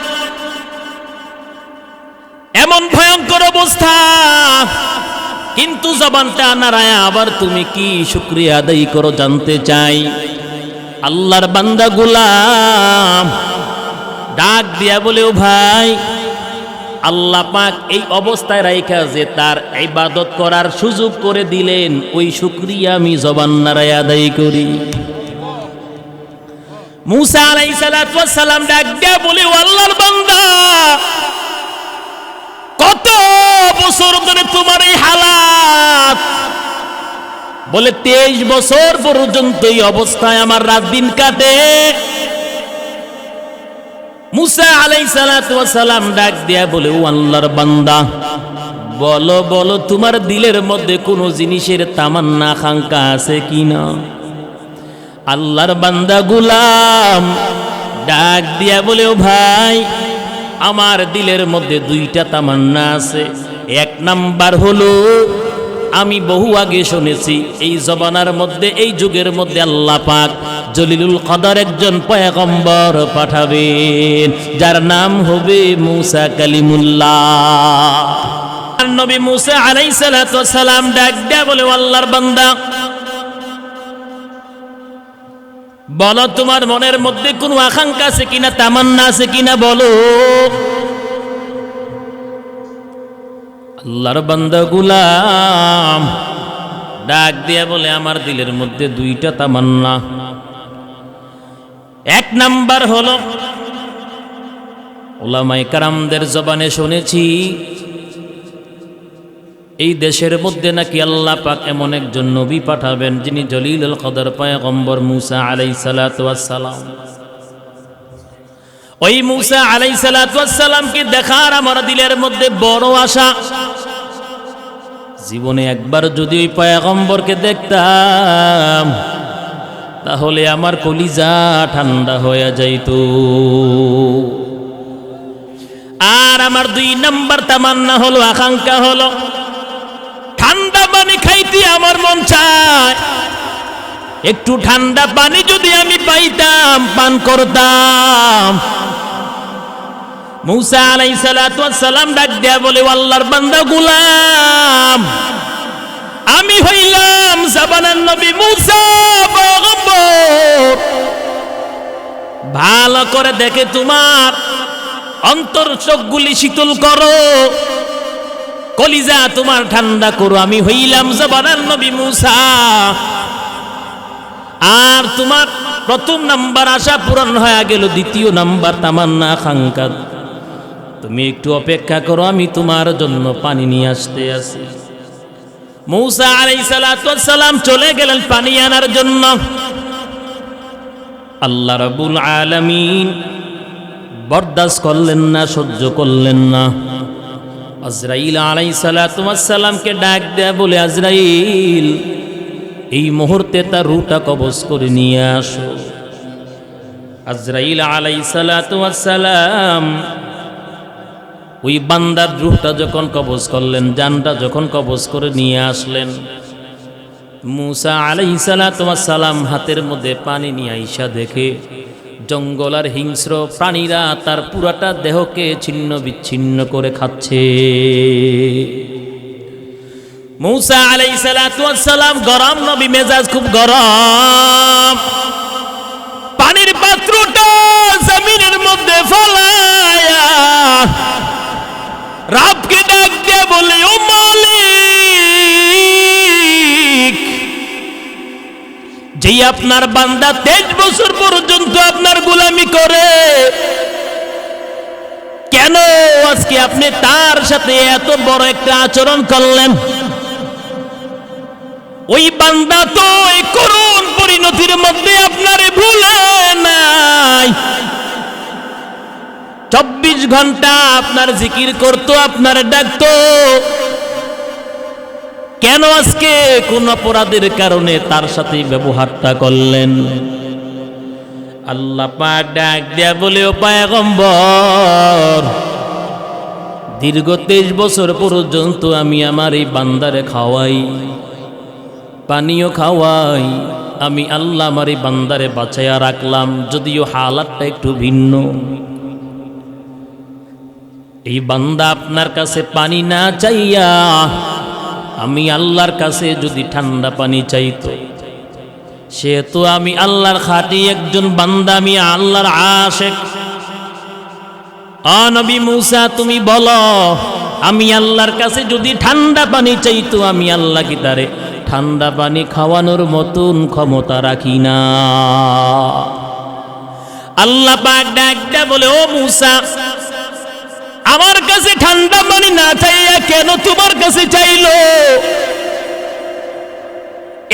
এমন ভয়ঙ্কর অবস্থা, কিন্তু জবানটা নাড়ায়া আবার তুমি কি শুকরিয়া আদায় করো জানতে চাই। আল্লাহর বান্দা গোলাম ডাক দিয়া বলে, ও ভাই, আল্লাহ পাক এই অবস্থায় রাইখা যে তার ইবাদত করার সুযোগ করে দিলেন, ওই শুকরিয়া আমি জবান নাড়ায়া আদায় করি। মুসা আলাইহিস সালাতু ওয়াস সালাম ডাক দিয়া বলে, ও আল্লাহর বান্দা, কত বছর ধরে তোমার এই হালাত? বলে 23 বছর পর্যন্ত এই অবস্থায় আমার রাত দিন কাটে। মুসা আলাইহিস সালাতু ওয়াস সালাম ডাক দিয়া বলে, ও আল্লাহর বান্দা, বলো বলো তোমার দিলের মধ্যে কোনো জিনিসের তামান্না আকাঙ্ক্ষা আছে কিনা? আল্লাহর বান্দা গোলাম ডাক দিয়া বলে, ও ভাই, আমার দিলের মধ্যে 2টা তামান্না আছে। 1 নাম্বার হলো, আমি বহু আগে শুনেছি এই জবানার মধ্যে, এই যুগের মধ্যে আল্লাহ পাক জলিলুল কদর একজন পয়গম্বর পাঠাবেন, যার নাম হবে মুসা কালিমুল্লাহ। আর নবী মুসা আলাইহিস সালাতু ওয়াস সালাম ডাক দেয়া বলে, আল্লাহর বান্দা, বলো তোমার মনের মধ্যে কোনো আকাঙ্ক্ষা আছে কিনা, তামান্না আছে কিনা বলো। আল্লাহর বান্দা গোলাম ডাক দিয়া বলে, আমার দিলের মধ্যে 2টা তামান্না। 1 নাম্বার হলো, উলামায়ে কেরামদের জবানে শুনেছি এই দেশের মধ্যে নাকি আল্লাহ পাক এমন একজন নবী পাঠাবেন যিনি জলিলুল কদর পয়গম্বর মুসা আলাইহিস সালাতু ওয়াস সালাম। ওই মুসা আলাইহিস সালাতু ওয়াস সালামকে দেখার আমার দিলের মধ্যে বড় আশা। জীবনে একবার যদি ওই পয়গম্বরকে দেখতাম তাহলে আমার কলিজা ঠান্ডা হয়ে যাইত। আর আমার 2 নাম্বার তামান্না হলো, আকাঙ্ক্ষা হলো, ঠান্ডা পানি খাইতে আমার মন চায়। একটু ঠান্ডা পানি যদি আমি পাইতাম, পান করতাম। মুসা আলাইহিস সালাতু ওয়াস সালাম ডাক দেয়া বলে, আল্লাহর বান্দা গোলাম, আমি হইলাম জাবানার নবী মুসা পয়গম্বর। ভালো করে দেখে তোমার অন্তর চোখগুলি শীতল করো, কলিজা তোমার ঠান্ডা করো। আমি হইলাম জাবানার নবী মুসা। আর তোমার 1ম নাম্বার আশা পূরণ হয়ে গেল, 2য় নাম্বার তামান্না আকাঙ্ক্ষা, তুমি একটু অপেক্ষা করো, আমি তোমার জন্য পানি নিয়ে আসতে আছি। মুসা আলাইহিস সালাতু ওয়াস সালাম চলে গেলেন পানি আনার জন্য। আল্লাহ রাব্বুল আলামিন বরদাস্ত করলেন না, সহ্য করলেন না। আজরাইল আলাইহিস সালাতু ওয়াস সালামকে ডাক দেয়া বলে, আজরাইল, এই মুহূর্তে তার রূহটা কবজ করে নিয়ে আসো। আজরাইল আলাইহিস সালাতু ওয়াস সালাম ওই বান্দার রূহটা যখন কবজ করলেন, জানটা যখন কবজ করে নিয়ে আসলেন, মুসা আলাইহিস সালাতু ওয়াস সালাম হাতের মধ্যে পানি নিয়ে আইসা দেখে জঙ্গল আর হিংস্র প্রাণীরা তার পুরাটা দেহকে ছিন্ন বিচ্ছিন্ন করে খাচ্ছে। মুসা আলাইহিস সালাতু ওয়াস সালাম গরম নবী, মেজাজ খুব গরম। পানির পাত্রটা জমিনের মধ্যে ফলায়া রবকে ডাক দিয়ে বলে, ও মালিক, যেই আপনার বান্দা 23 বছর পর্যন্ত আপনার গোলামি করে, কেন আজকে আপনি তার সাথে এত বড় একটা আচরণ করলেন? ওই বান্দা তো এই করুণ পরিণতির মধ্যে আপনারে ভুলে নাই। 24 ঘন্টা আপনার জিকির করতো, আপনার ডাকতো, কেন আজকে কোন অপরাধের কারণে তার সাথে ব্যবহারটা করলেন? আল্লাহ পাক ডাক দেয়া বলে, ও পয়গম্বর, দীর্ঘ 23 বছর পর্যন্ত আমি আমার এই বান্দারে খাওয়াই, পানীয় খাওয়াই, আমি আল্লাহ আমার এই বান্দারে বাঁচাইয়া রাখলাম, যদিও হালাতটা একটু ভিন্ন। এই বান্দা আপনার কাছে পানি না চাইয়া আমি আল্লাহর কাছে যদি ঠান্ডা পানি চাইতো, সে তো আমি আল্লাহর খাঁটি একজন বান্দা, আমি আল্লাহর আশিক। নবী মুসা, তুমি বলো, আমি আল্লাহর কাছে যদি ঠান্ডা পানি চাইতো, আমি আল্লাহ কি তারে ঠান্ডা পানি খাওয়ানোর মতন ক্ষমতা রাখি না? আল্লাহ পাক ডাক দেয়া বলে, ও মুসা, আমার কাছে ঠান্ডা পানি না চাইয়া কেন তোমার কাছে চাইলো?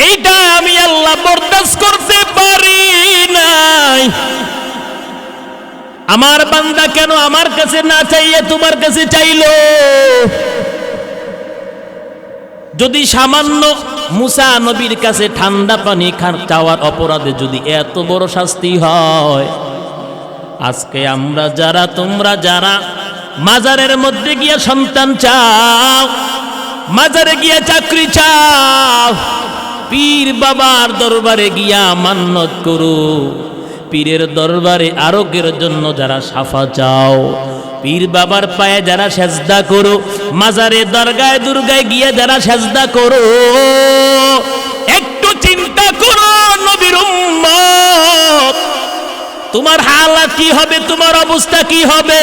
এইটা আমি আল্লাহ বরদাস্ত করতে পারি নাই। আমার বান্দা কেন আমার কাছে না চাইয়া তোমার কাছে চাইলো? যদি সামান্য মুসা নবীর কাছে ঠান্ডা পানি চাওয়ার অপরাধে যদি এত বড় শাস্তি হয়, আজকে আমরা যারা, তোমরা যারা মাজারের মধ্যে গিয়া সন্তান চাও, মাজারে গিয়া চাকরি চাও, পীর বাবার দরবারে গিয়া মান্নত করো, পীরের দরবারে আরোগ্যের জন্য যারা সাফা চাও, পীর বাবার পায়ে যারা সেজদা করো, মাজারে দরগায় দুর্গায় গিয়ে যারা সেজদা করো, একটু চিন্তা করো নবীর উম্মত, তোমার হালাত কি হবে, তোমার অবস্থা কি হবে?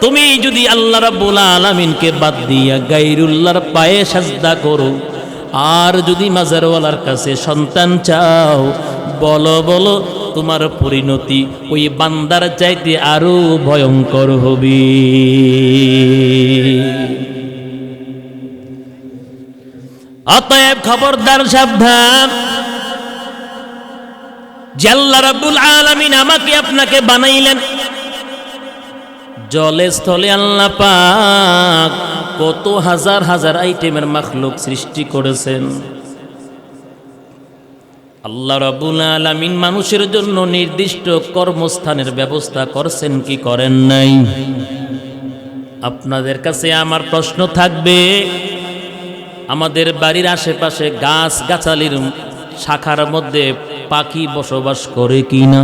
তুমি যদি আল্লাহ রাব্বুল আলামিনকে বাদ দিয়া গায়রুল্লাহর পায়ে সেজদা করো, আর যদি মাজারওয়ালার কাছে সন্তান চাও, বলো বলো তোমার পরিণতি ওই বান্দার চাইতে আরো ভয়ঙ্কর হবে। অতএব খবরদার, সাবধান। যে আল্লাহ রাব্বুল আলামিন আমাকে আপনাকে বানাইলেন, জলে স্থলে আল্লাহ পাক কত হাজার হাজার আইটেমের মাখলুক সৃষ্টি করেছেন। আল্লাহ রাব্বুল আলামিন মানুষের জন্য নির্দিষ্ট কর্মস্থানের ব্যবস্থা করছেন কি করেন নাই? আপনাদের কাছে আমার প্রশ্ন থাকবে, আমাদের বাড়ির আশেপাশে গাছ গাছালির শাখার মধ্যে পাখি বসবাস করে কিনা?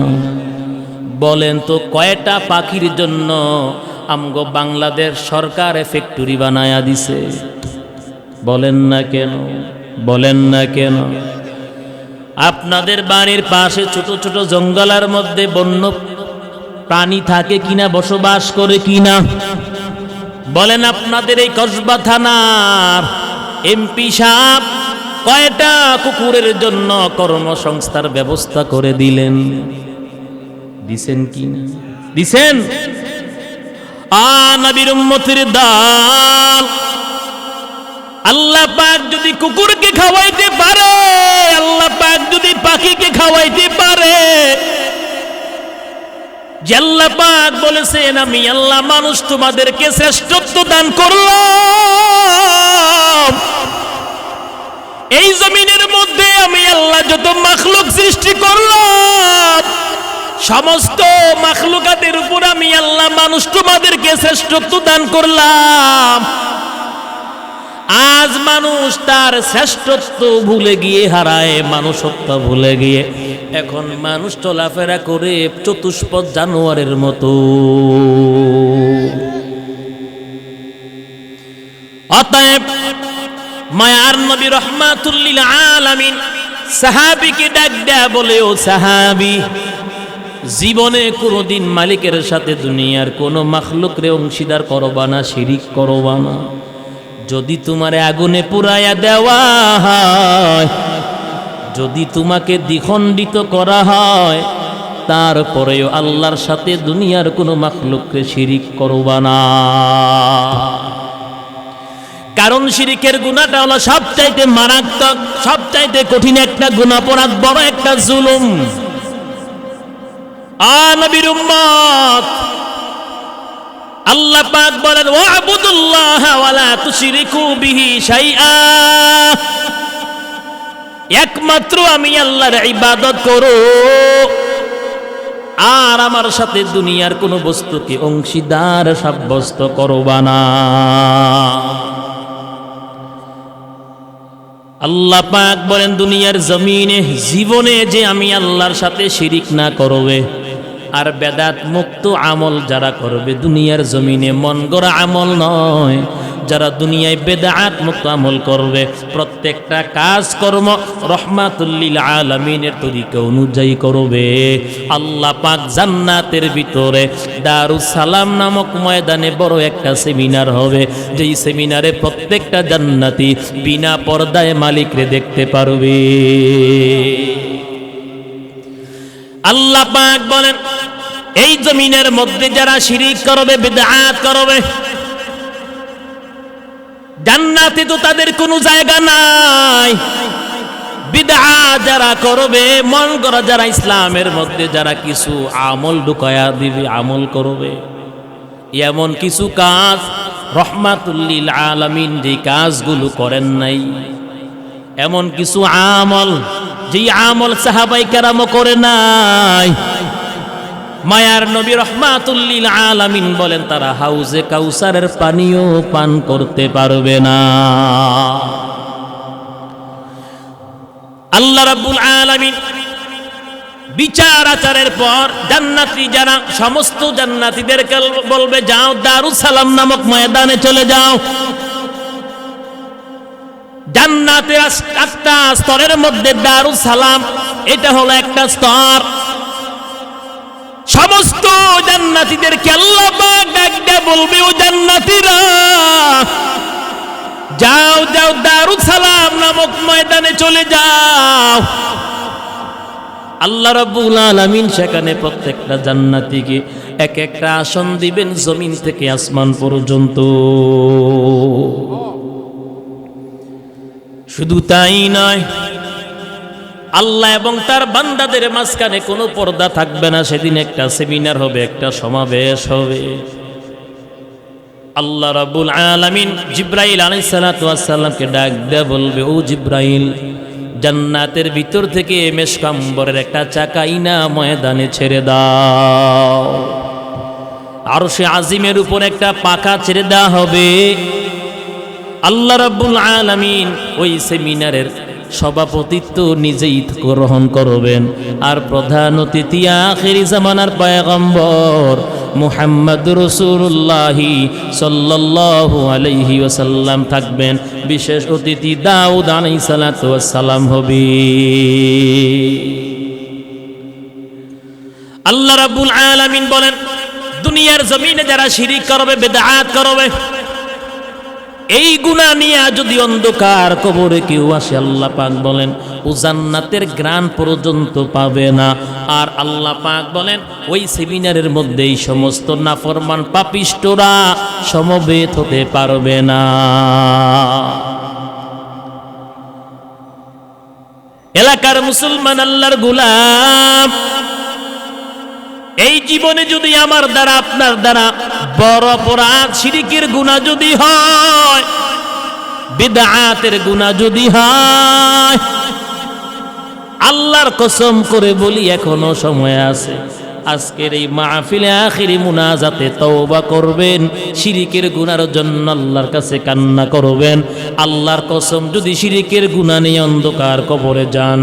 বলেন তো, কয়টা পাখির জন্য আমগো বাংলাদেশ সরকার ফ্যাক্টরি বানায়া দিছে? বলেন না কেন? বলেন না কেন? আপনাদের বাড়ির পাশে ছোট ছোট জঙ্গলের মধ্যে বন্য প্রাণী থাকে কিনা, বসবাস করে কিনা? বলেন, আপনাদের এই কসবা থানার এমপি সাহেব কয়টা কুকুরের জন্য কর্মসংস্থার ব্যবস্থা করে দিলেন? দিছেন কিনা? দিছেন? নবীর উম্মতের দল, আল্লাহ পাক যদি কুকুরকে খাওয়াইতে পারে, আল্লাহ পাক যদি পাখিকে খাওয়াইতে পারে, যে আল্লাহ পাক বলেছেন আমি আল্লাহ মানুষ তোমাদেরকে শ্রেষ্ঠত্ব দান করলাম, এই জমিনের মধ্যে আমি আল্লাহ যত মাখলুক সৃষ্টি করলাম, সমস্ত মাখলুকাতের উপর আমি আল্লাহ মানুষ তোমাদেরকে শ্রেষ্ঠত্ব দান করলাম। আজ মানুষ তার শ্রেষ্ঠত্ব ভুলে গিয়ে হারায়, মানুষত্ব ভুলে গিয়ে এখন মানুষ চলাফেরা করে চতুষ্পদ জানোয়ারের মতো। অতএব মায়ার নবী রাহমাতুল লিল আলামিন সাহাবীকে ডাক দেয়া বলে, ও সাহাবী, জীবনে কোনোদিন মালিকের সাথে দুনিয়ার কোনো মাখলুকরে অংশীদার করবা না, শিরিক করবা না। যদি তোমারে আগুনে পুরাইয়া দেওয়া হয়, যদি তোমাকে দ্বিখণ্ডিত করা হয়, তারপরেও আল্লাহর সাথে দুনিয়ার কোনো মাখলুককে শিরিক করবা না। কারণ শিরিকের গুনাহটা হলো সবচাইতে মারাত্মক, সবচাইতে কঠিন একটা গুনাহ, অপরাধ, বড় একটা জুলুম। নবীর উম্মত, আল্লাহ পাক বলেন ওয়াবুদুল্লাহ ওয়া লা তুশরিকু বিহি শাইআ, একমাত্র আমি আল্লাহর ইবাদত করো, আর আমার সাথে দুনিয়ার কোনো বস্তুকে অংশীদার সাব্যস্ত করবা না। আল্লাহ পাক বলেন দুনিয়ার জমিনে জীবনে যে আমি আল্লাহর সাথে শিরিক না করবে, আর বেদাত মুক্ত আমল যারা করবে, দুনিয়ার জমিনে মন গড়া আমল নয়, যারা দুনিয়ায় বেদাত মুক্ত আমল করবে, প্রত্যেকটা কাজ কর্ম রহমাতুল লিল আলামিনের তরিকা অনুযায়ী করবে, আল্লাহ পাক জান্নাতের ভিতরে দারুস সালাম নামক ময়দানে বড় একটা সেমিনার হবে, যেই সেমিনারে প্রত্যেকটা জান্নাতি বিনা পর্দায় মালিকরে দেখতে পারবে। আল্লাহ পাক বলেন এই জমিনের মধ্যে যারা শিরিক করবে, বিদআত করবে, জান্নাতে তো তাদের কোনো জায়গা নাই। বিদআত যারা করবে, মন করা যারা ইসলামের মধ্যে যারা কিছু আমল ঢুকায়া দিবে, আমল করবে, এমন কিছু কাজ রহমাতুল লিল আলামিন যে কাজগুলো করেন নাই, এমন কিছু আমল যে আমল সাহাবায়ে কেরামও করে নাই, মায়ার নবী রহমাতুল লিল আলামিন বলেন তারা হাউজে কাউসারের পানিও পান করতে পারবে না। আল্লাহ রাব্বুল আলামিন বিচার আচারের পর জান্নাতি যারা, সমস্ত জান্নাতীদেরকে বলবে যাও দারুস সালাম নামক ময়দানে চলে যাও। জান্নাতের 8টা স্তরের মধ্যে দারুস সালাম এটা হলো একটা স্তর। সমস্ত জান্নাতীদেরকে আল্লাহ পাক ডাক দিয়ে বলবে, ও জান্নাতীরা যাও যাও দারুস সালাম নামক ময়দানে চলে যাও। আল্লাহ রাব্বুল আলামিন সেখানে প্রত্যেকটা জান্নাতীকে এক একটা আসন দিবেন, জমিন থেকে আসমান পর্যন্ত। শুধু তাই নয়, আল্লাহ এবং তার বান্দাদের মাঝখানে কোনো পর্দা থাকবে না। সেদিন একটা সেমিনার হবে, একটা সমাবেশ হবে। আল্লাহ রাব্বুল আলামিন জিব্রাইল আলাইহিস সালাতু ওয়াস সালামকে ডাক দিয়ে বলবে, ও জিব্রাইল, জান্নাতের ভিতর থেকে মেশকাম্বরের একটা চাকা ইনা ময়দানে ছেড়ে দাও। আরশে আজিমের উপর একটা পাখা ছেড়ে দেওয়া হবে। আল্লাহ রাব্বুল আলামিন ওই সেমিনারের সভাপতিত্ব নিজেই গ্রহণ করবেন, আর প্রধান অতিথি আখিরি জামানার পয়গম্বর মুহাম্মদুর রাসূলুল্লাহ সাল্লাল্লাহু আলাইহি ওয়াসাল্লাম থাকবেন। বিশেষ অতিথি দাউদ আলাইহিস সালাতু ওয়াস সালাম হবে। আল্লাহ রাব্বুল আলামিন বলেন, দুনিয়ার জমিনে যারা শিরিক করবে, বিদআত করবে, এই গুনাহ নিয়ে যদি অন্ধকার কবরে কেউ আসে, আল্লাহ পাক বলেন ও জান্নাতের গ্রাণ পর্যন্ত পাবে না। আর আল্লাহ পাক বলেন ওই সেমিনারের মধ্যে এই সমস্ত নাফরমান পাপিষ্টরা সমবেত হতে পারবে না। এলাকার মুসলমান, আল্লাহর গোলাম, এই জীবনে যদি আমার দ্বারা, আপনার দ্বারা বড় অপরাধ শিরকের গুনাহ যদি হয়, বিদআতের গুনাহ যদি হয়, আল্লাহর কসম করে বলি এখনো সময় আছে। আজকের এই মাহফিলে আখিরি মুনাজাতে তওবা করবেন, শিরকের গুনার জন্য আল্লাহর কাছে কান্না করবেন। আল্লাহর কসম, যদি শিরকের গুনাহ নিয়ে অন্ধকার কবরে যান,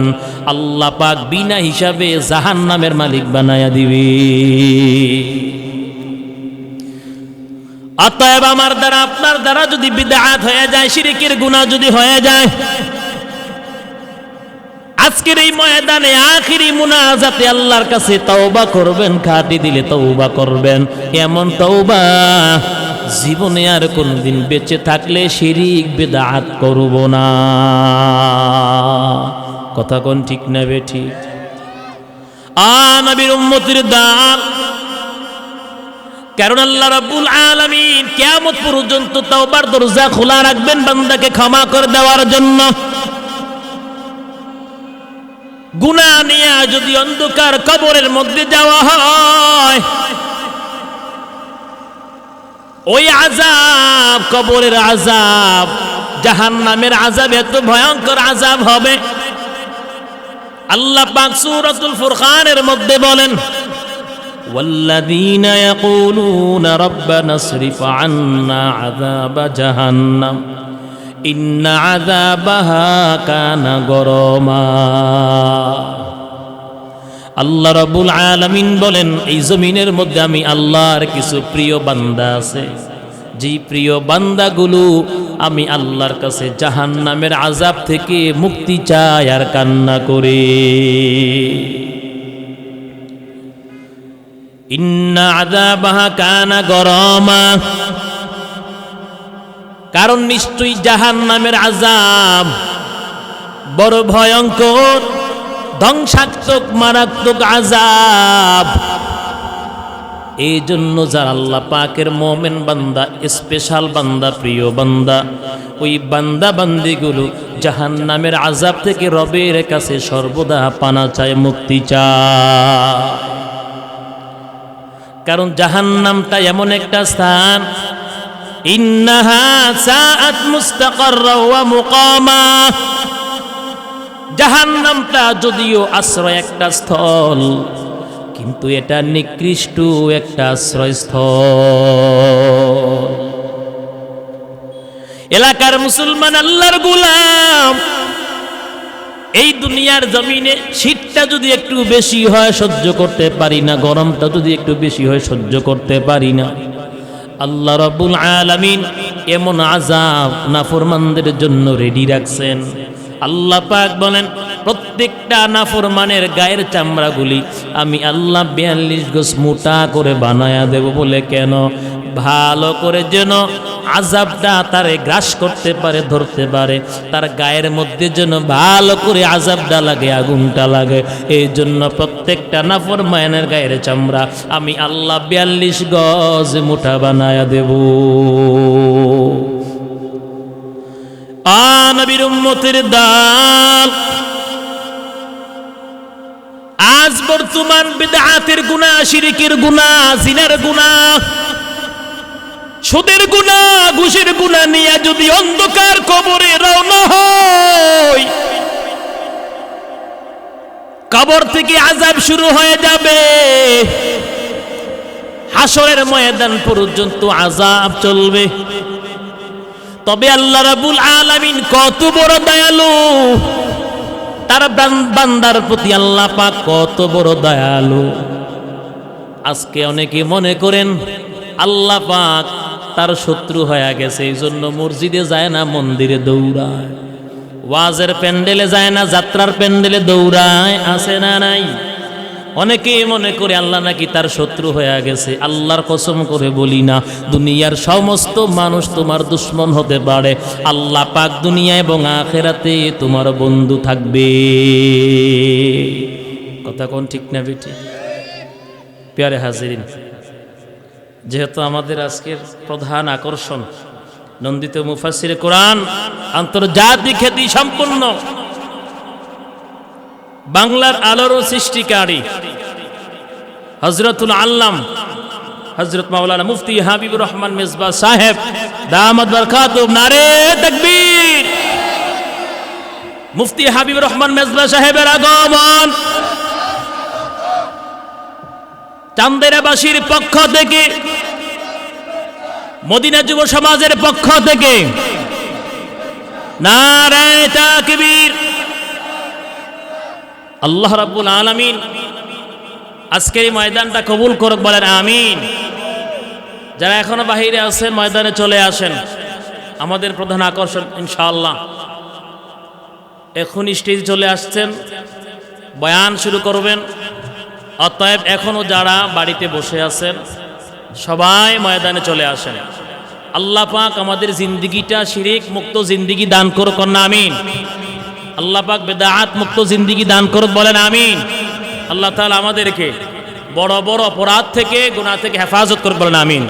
আল্লাহ পাক বিনা হিসাবে জাহান্নামের মালিক বানায়া দিবে। অতএব আমার দ্বারা, আপনার দ্বারা যদি বিদআত হয়ে যায়, শিরকের গুনাহ যদি হয়ে যায়, আজকের এই ময়দানে আখিরি মুনাজাতে আল্লাহর কাছে তওবা করবেন, খাঁটি দিলে তওবা করবেন। এমন তওবা জীবনে আর কোনদিন বেঁচে থাকলে শিরিক বিদআত করব না। কথা কোন ঠিক না বেঠিক? নবীর উম্মতের দান। কারণ আল্লাহ রাব্বুল আলামিন কিয়ামত পর্যন্ত তওবার দরজা খোলা রাখবেন বান্দাকে ক্ষমা করে দেওয়ার জন্য। গুনাহ নিয়ে যদি অন্ধকার কবরের মধ্যে যাওয়া হয়, ওই আযাব, কবরের আযাব, জাহান্নামের আযাব এত ভয়ঙ্কর আযাব হবে। আল্লাহ পাক সূরাতুল ফুরকানের মধ্যে বলেন, ওয়াল্লাযীনা ইয়াকুলুনা রাব্বানা ইসরিফ আন্না আযাবা জাহান্নাম ইন্না আযাবাহা কানা গরামা। আল্লাহ রাব্বুল আলামিন বলেন, এই জমিনের মধ্যে আমি আল্লাহর কিছু প্রিয় বান্দা আছে, যেই প্রিয় বান্দাগুলো আমি আল্লাহর কাছে জাহান্নামের আযাব থেকে মুক্তি চাই আর কান্না করে। ইন্না আযাবাহা কানা গরামা, কারণ নিশ্চয়ই জাহান্নামের আযাব বড় ভয়ঙ্কর, ধ্বংসাত্মক, মারাত্মক আযাব। এই জন্য যারা আল্লাহ পাকের মোমেন বান্দা, স্পেশাল বান্দা, প্রিয় বান্দা, ওই বান্দা বান্দিগুলো জাহান্নামের আযাব থেকে রবের কাছে সর্বদা পানা চায়, মুক্তি চায়। কারণ জাহান্নামটা এমন একটা স্থান, ইন্নাহা সাআত মুস্তাকাররা ওয়া মুকামা। জাহান্নামটা যদিও আশ্রয় একটা স্থল, কিন্তু এটা নিকৃষ্ট একটা আশ্রয়স্থল। এলাকার মুসলমান আল্লাহর গোলাম, এই দুনিয়ার জমিনে শীতটা যদি একটু বেশি হয় সহ্য করতে পারি না, গরমটা যদি একটু বেশি হয় সহ্য করতে পারি না। আল্লাহ রাব্বুল আলামিন এমন আযাব নাফরমানদের জন্য রেডি রাখছেন। আল্লাহ পাক বলেন, প্রত্যেকটা নাফরমানের গায়ের চামড়াগুলি আমি আল্লাহ 42 গজ মোটা করে বানায়া দেব। বলে কেন? ভালো করে যেন আযাবটা তারে গ্রাস করতে পারে, ধরতে পারে, তার গায়ের মধ্যে যেন ভালো করে আযাবটা লাগে, আগুনটা লাগে। এই জন্য প্রত্যেকটা নাফরমানের গায়ের চামড়া আমি আল্লাহ 42 গজ মোটা বানায়া দেব। নবীর উম্মতের দাল, আজ বর্তমান বিদআতের গুনাহ, শিরকের গুনাহ, জিনার গুনাহ, সুদের গুনাহ, ঘুষের গুনাহ নিয়ে যদি অন্ধকার কবরে রওনা হয়, কবর থেকে আযাব শুরু হয়ে যাবে, হাসরের ময়দান পর্যন্ত আযাব চলবে। তবে আল্লাহ রাব্বুল আলামিন কত বড় দয়ালু, তার বান্দার প্রতি আল্লাহ পাক কত বড় দয়ালু। আজকে অনেকে মনে করেন আল্লাহ পাক তার শত্রু হয়ে গেছে, এই জন্য মসজিদে যায় না, মন্দিরে দৌড়ায়, ওয়াজের প্যান্ডেলে যায় না, যাত্রার প্যান্ডেলে দৌড়ায়। আছে না নাই? অনেকেই মনে করে আল্লাহ নাকি তার শত্রু হয়ে গেছে। আল্লাহর কসম করে বলি না, দুনিয়ার সমস্ত মানুষ তোমার দুশ্মন হতে পারে, আল্লাহ পাক দুনিয়া এবং আখিরাতে তোমার বন্ধু থাকবে। কথা কোন ঠিক না বেটি? প্যারে হাজিরিন, যেহেতু আমাদের আজকের প্রধান আকর্ষণ নন্দিত মুফাসসিরে কোরআন, আন্তর্জাতিক খ্যাতি সম্পন্ন বাংলার আলোর সৃষ্টিকারী হযরতুল আল্লাম হযরত মাওলানা মুফতি হাবিবুর রহমান মেজবা সাহেব দামাত বরকাতুহু, নারে তাকবীর। মুফতি হাবিবুর রহমান মেজবা সাহেবের আগমন চান্দেরাবাসীর পক্ষ থেকে, মদিনা যুব সমাজের পক্ষ থেকে নারে তাকবীর। আল্লাহ রাব্বুল আলামিন আজকের এই ময়দানটা কবুল করুক, বলেন আমিন। যারা এখনো বাহিরে আছেন ময়দানে চলে আসেন। আমাদের প্রধান আকর্ষণ ইনশাআল্লাহ এখন স্টেজ চলে আসছেন, বয়ান শুরু করবেন। অতএব এখনো যারা বাড়িতে বসে আছেন সবাই ময়দানে চলে আসেন। আল্লাহ পাক আমাদের জিন্দেগিটা শিরক মুক্ত জিন্দেগি দান করুক, না আমিন। আল্লাহ পাক বেদাত মুক্ত জিন্দেগি দান করুক, বলেন আমিন। আল্লাহ তাআলা আমাদেরকে বড় বড় অপরাধ থেকে, গুনাহ থেকে হেফাজত করুক, বলেন আমিন।